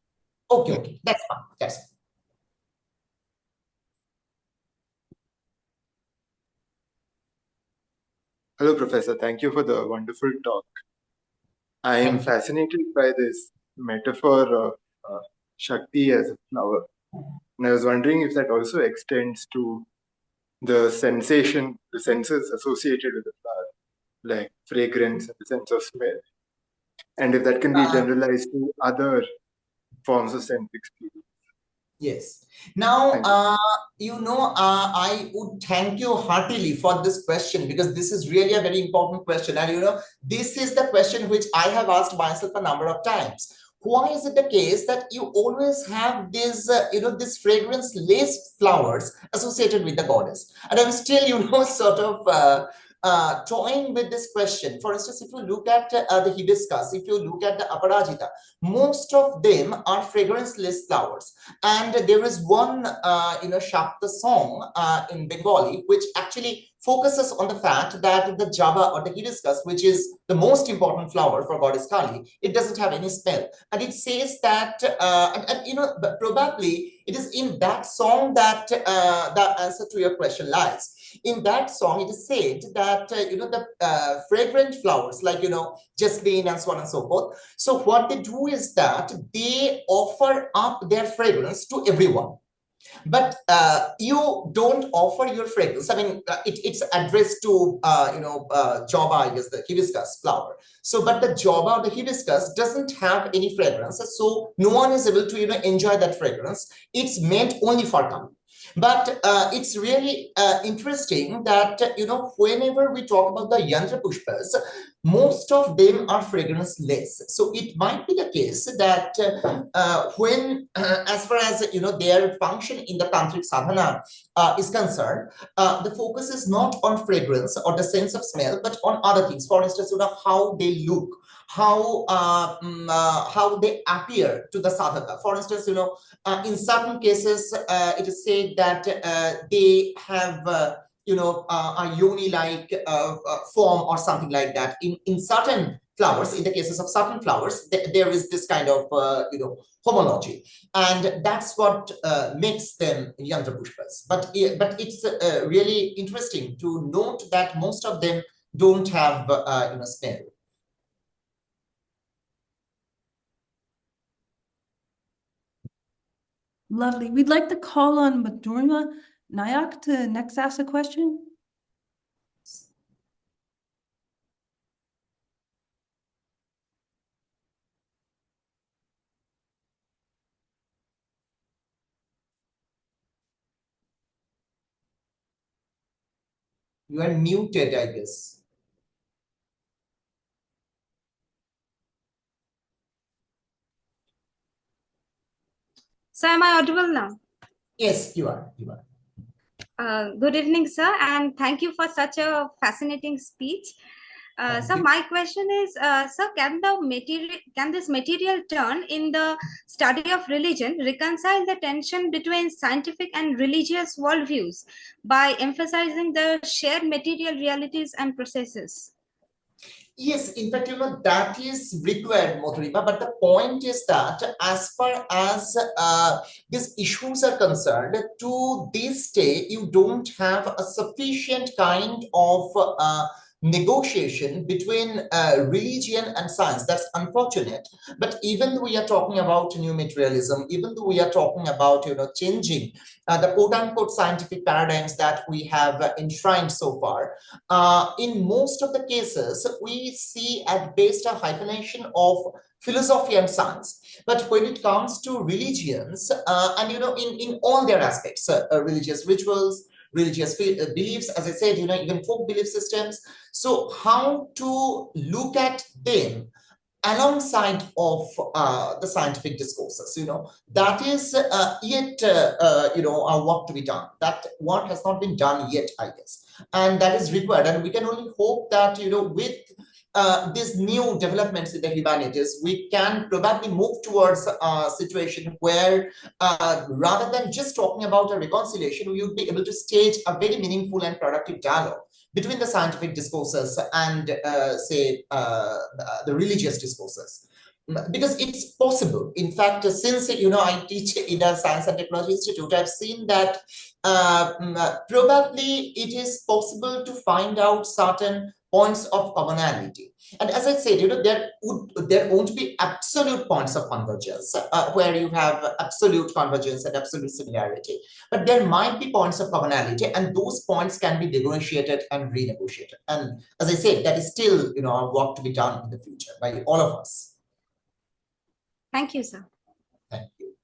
Okay, that's fine. That's fine. Hello, Professor. Thank you for the wonderful talk. I am fascinated by this metaphor of Shakti as a flower. And I was wondering if that also extends to the sensation, the senses associated with the flower, like fragrance and the sense of smell. And if that can be generalized to other forms of sense experience. Yes. Now, I would thank you heartily for this question, because this is really a very important question. And, this is the question which I have asked myself a number of times. Why is it the case that you always have this, this fragrance-laced flowers associated with the goddess? And I'm still, sort of toying with this question. For instance, if you look at the hibiscus, if you look at the aparajita, most of them are fragrance-less flowers. And there is one, Shakta song in Bengali, which actually focuses on the fact that the java or the hibiscus, which is the most important flower for goddess Kali, it doesn't have any smell. And it says that, but probably it is in that song that the answer to your question lies. In that song, it is said that, the fragrant flowers, like, jasmine and so on and so forth. So what they do is that they offer up their fragrance to everyone. But you don't offer your fragrance. I mean, it's addressed to, java, I guess, the hibiscus flower. So, but the java or the hibiscus doesn't have any fragrance. So no one is able to, enjoy that fragrance. It's meant only for Kali. But it's really interesting that, whenever we talk about the Yantra Pushpas, most of them are fragranceless. So it might be the case that when, as far as, their function in the Tantric sadhana is concerned, the focus is not on fragrance or the sense of smell, but on other things. For instance, how they look, how they appear to the sadhaka. For instance, in certain cases, it is said that they have a yoni-like form or something like that. In certain flowers, in the cases of certain flowers, there is this kind of homology, and that's what makes them Yantra Pushpas. But it's really interesting to note that most of them don't have smell. Lovely. We'd like to call on Madhurima Nayak to next ask a question. You are muted, I guess. So am I audible now? Yes, you are. Good evening, sir, and thank you for such a fascinating speech. So my question is, sir, can this material turn in the study of religion reconcile the tension between scientific and religious worldviews by emphasizing the shared material realities and processes? Yes, in fact, that is required, Madhurima, but the point is that as far as these issues are concerned, to this day, you don't have a sufficient kind of negotiation between religion and science. That's unfortunate. But even though we are talking about new materialism, even though we are talking about changing the quote-unquote scientific paradigms that we have enshrined so far, in most of the cases, we see at best a hyphenation of philosophy and science. But when it comes to religions, and in all their aspects, religious rituals, religious beliefs, as I said, even folk belief systems. So how to look at them alongside of the scientific discourses, that is yet work to be done. That work has not been done yet, I guess, and that is required. And we can only hope that with these new developments in the humanities, we can probably move towards a situation where rather than just talking about a reconciliation, we would be able to stage a very meaningful and productive dialogue between the scientific discourses and the religious discourses, because it's possible. In fact, since I teach in a Science and Technology Institute, I've seen that probably it is possible to find out certain points of commonality. And as I said, there won't be absolute points of convergence where you have absolute convergence and absolute similarity, but there might be points of commonality, and those points can be negotiated and renegotiated. And as I said, that is still our work to be done in the future by all of us. Thank you, sir. Thank you.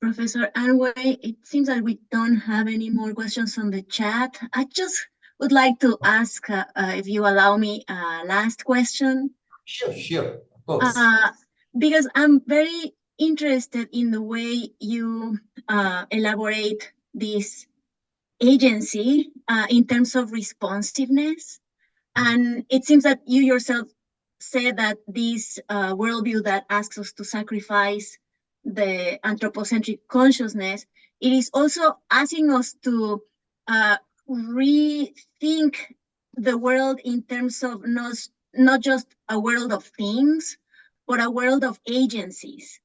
Professor Anway, it seems that we don't have any more questions on the chat. I just would like to ask, if you allow me, a last question. Sure, of course. Because I'm very interested in the way you elaborate this agency in terms of responsiveness. And it seems that you yourself said that this worldview that asks us to sacrifice the anthropocentric consciousness, it is also asking us to rethink the world in terms of not just a world of things, but a world of agencies.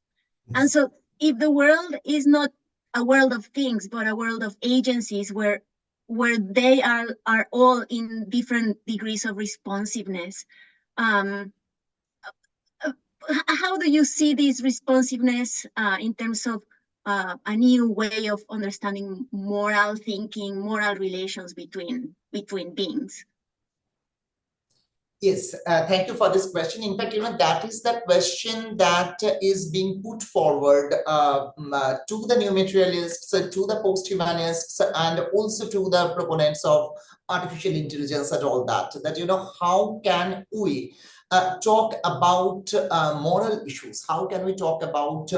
And so if the world is not a world of things, but a world of agencies where they are all in different degrees of responsiveness, how do you see this responsiveness in terms of a new way of understanding moral thinking, moral relations between beings? Yes, thank you for this question. In fact, that is the question that is being put forward to the new materialists, to the post-humanists, and also to the proponents of artificial intelligence and all that. That, how can we talk about moral issues? How can we talk about,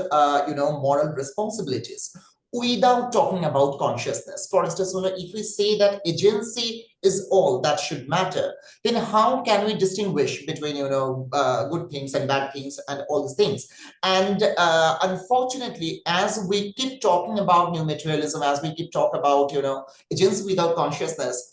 moral responsibilities without talking about consciousness? For instance, if we say that agency is all that should matter, then how can we distinguish between good things and bad things and all these things? And unfortunately, as we keep talking about new materialism, as we keep talking about agency without consciousness,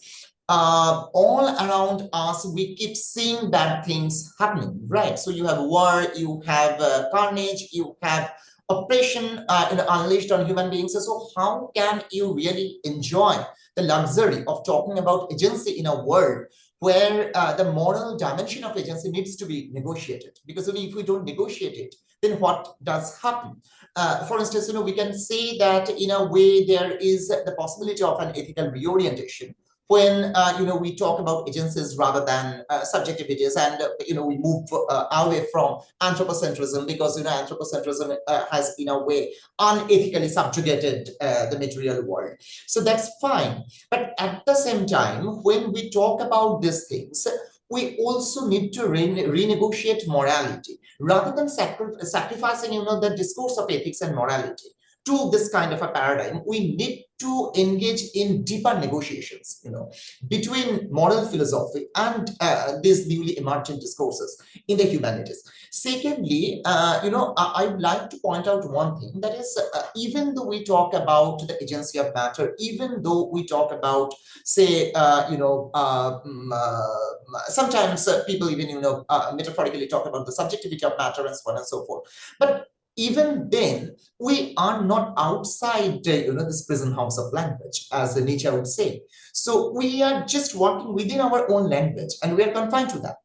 all around us we keep seeing bad things happening, right? So you have war, you have carnage, you have oppression unleashed on human beings. So how can you really enjoy the luxury of talking about agency in a world where the moral dimension of agency needs to be negotiated? Because if we don't negotiate it, then what does happen? For instance, we can say that in a way there is the possibility of an ethical reorientation when we talk about agencies rather than subjectivities, and we move away from anthropocentrism, because anthropocentrism has in a way unethically subjugated the material world. So that's fine, but at the same time, when we talk about these things, we also need to renegotiate morality rather than sacrificing the discourse of ethics and morality to this kind of a paradigm. We need to engage in deeper negotiations, between moral philosophy and these newly emergent discourses in the humanities. Secondly, I would like to point out one thing, that is, even though we talk about the agency of matter, even though we talk about, say, sometimes people even, metaphorically talk about the subjectivity of matter and so on and so forth, but even then, we are not outside, this prison house of language, as Nietzsche would say. So we are just working within our own language, and we are confined to that,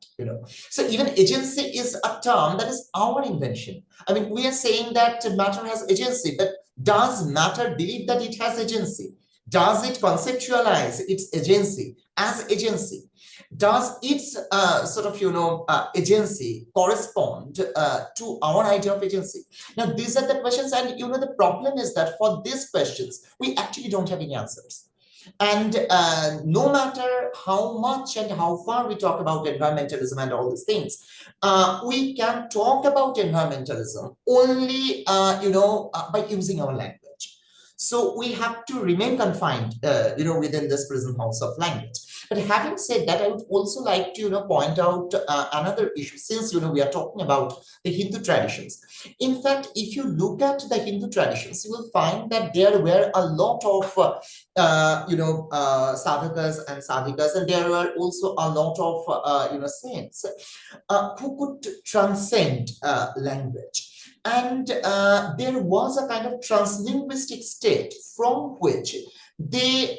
So even agency is a term that is our invention. I mean, we are saying that matter has agency, but does matter believe that it has agency? Does it conceptualize its agency as agency? Does its agency correspond to our idea of agency? Now, these are the questions, and the problem is that for these questions, we actually don't have any answers. And no matter how much and how far we talk about environmentalism and all these things, we can talk about environmentalism only, by using our language. So we have to remain confined, within this prison house of language. But having said that, I would also like to, point out another issue, since, we are talking about the Hindu traditions. In fact, if you look at the Hindu traditions, you will find that there were a lot of, sadhakas and sadhikas, and there were also a lot of, saints who could transcend language. And there was a kind of translinguistic state from which they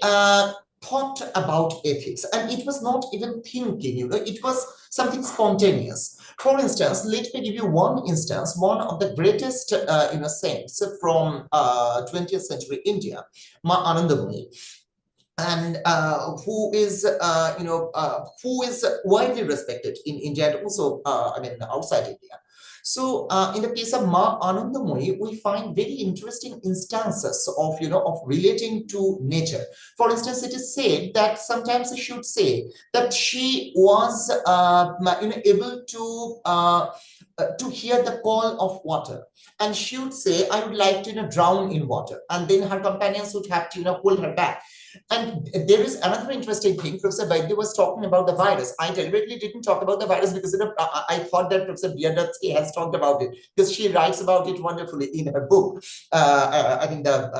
thought about ethics, and it was not even thinking, it was something spontaneous. For instance, let me give you one instance. One of the greatest saints from 20th century India, Ma Anandamayi, and who is widely respected in India and also outside India. So in the case of Ma Anandamayi, we find very interesting instances of relating to nature. For instance, it is said that sometimes she should say that she was able to hear the call of water, and she would say, I would like to drown in water, and then her companions would have to pull her back. And there is another interesting thing. Professor Vaidya was talking about the virus. I deliberately didn't talk about the virus because I thought that Professor Biadatsky has talked about it, because she writes about it wonderfully in her book, I think the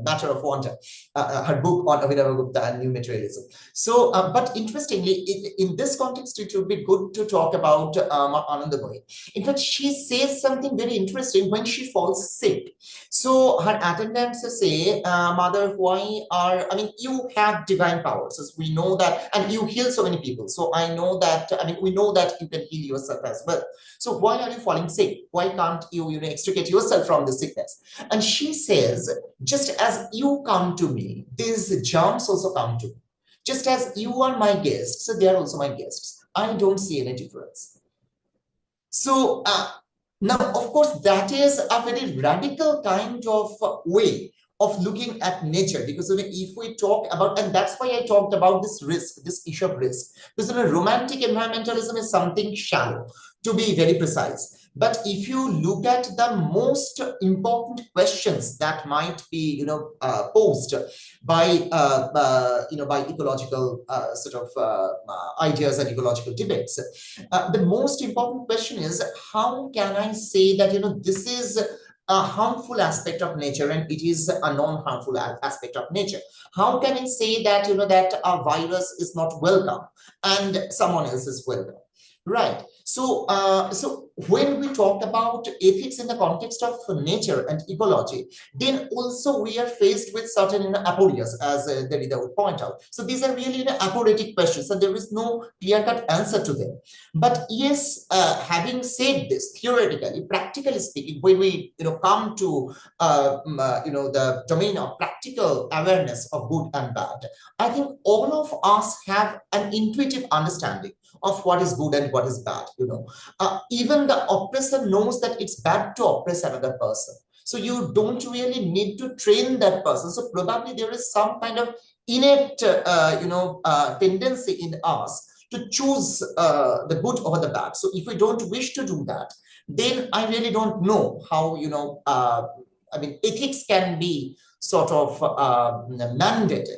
Matter of Wonder, her book on Abhinav Gupta and New Materialism. So, but interestingly, in this context, it would be good to talk about Anandamayi. In fact, she says something very interesting when she falls sick. So her attendants say, Mother, you have divine powers, as we know that, and you heal so many people. So I know that, we know that you can heal yourself as well. So why are you falling sick? Why can't you, extricate yourself from the sickness? And she says, just as you come to me, these germs also come to me. Just as you are my guests, so they are also my guests. I don't see any difference. So now, of course, that is a very radical kind of way of looking at nature, because if we talk about, and that's why I talked about this risk, this issue of risk, because romantic environmentalism is something shallow, to be very precise. But if you look at the most important questions that might be, posed by, by ecological sort of ideas and ecological debates, the most important question is, how can I say that, this is a harmful aspect of nature and it is a non-harmful aspect of nature? How can I say that, that a virus is not welcome and someone else is welcome? Right. So, so when we talk about ethics in the context of nature and ecology, then also we are faced with certain aporias, as Derrida would point out. So these are really aporetic questions, and there is no clear-cut answer to them. But yes, having said this, theoretically, practically speaking, when we come to the domain of practical awareness of good and bad, I think all of us have an intuitive understanding of what is good and what is bad. Even the oppressor knows that it's bad to oppress another person. So you don't really need to train that person. So probably there is some kind of innate, tendency in us to choose the good over the bad. So if we don't wish to do that, then I really don't know how, I mean, ethics can be sort of mandated.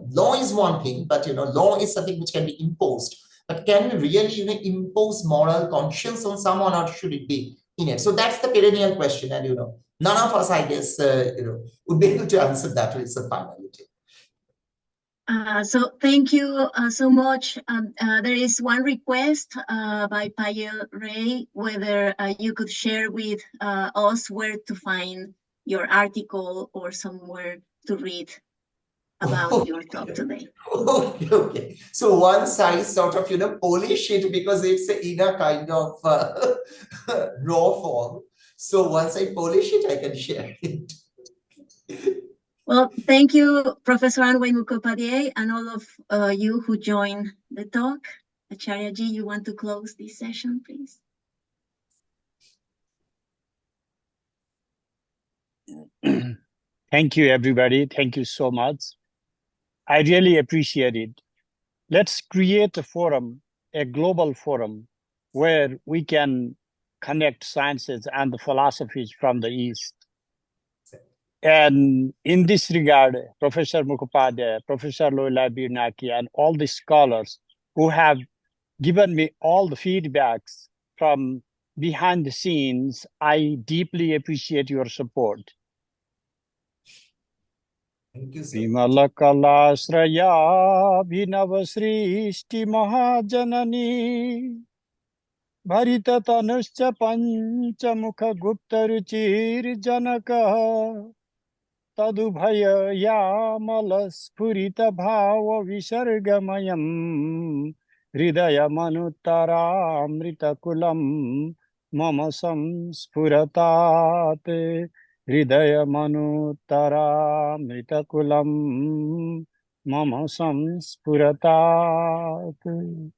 Law is one thing, but law is something which can be imposed. But can we really impose moral conscience on someone, or should it be innate? So that's the perennial question, and none of us, I guess, would be able to answer that with some finality. So thank you so much. There is one request by Payel Ray, whether you could share with us where to find your article or somewhere to read about your talk today. Okay. So once I sort of, polish it, because it's in a kind of raw form. So once I polish it, I can share it. Well, thank you, Professor Anway Mukhopadhyay, and all of you who joined the talk. Acharya-ji, you want to close this session, please? Thank you, everybody. Thank you so much. I really appreciate it. Let's create a forum, a global forum, where we can connect sciences and the philosophies from the East. And in this regard, Professor Mukhopadhyay, Professor Loila Birnaki, and all the scholars who have given me all the feedbacks from behind the scenes, I deeply appreciate your support. Thank you, sir. Vimalakalasraya Vinavasristi Mahajanani Bharita Tanuscha Panchamukha Gupta Ruchir Janaka Tadubhaya Yamala Spurita Bhava Visargamayam Hridaya Manutara Amrita Kulam Mama Samspuratate Hridaya Manutara Amrita Kulam Mama Samspuratate.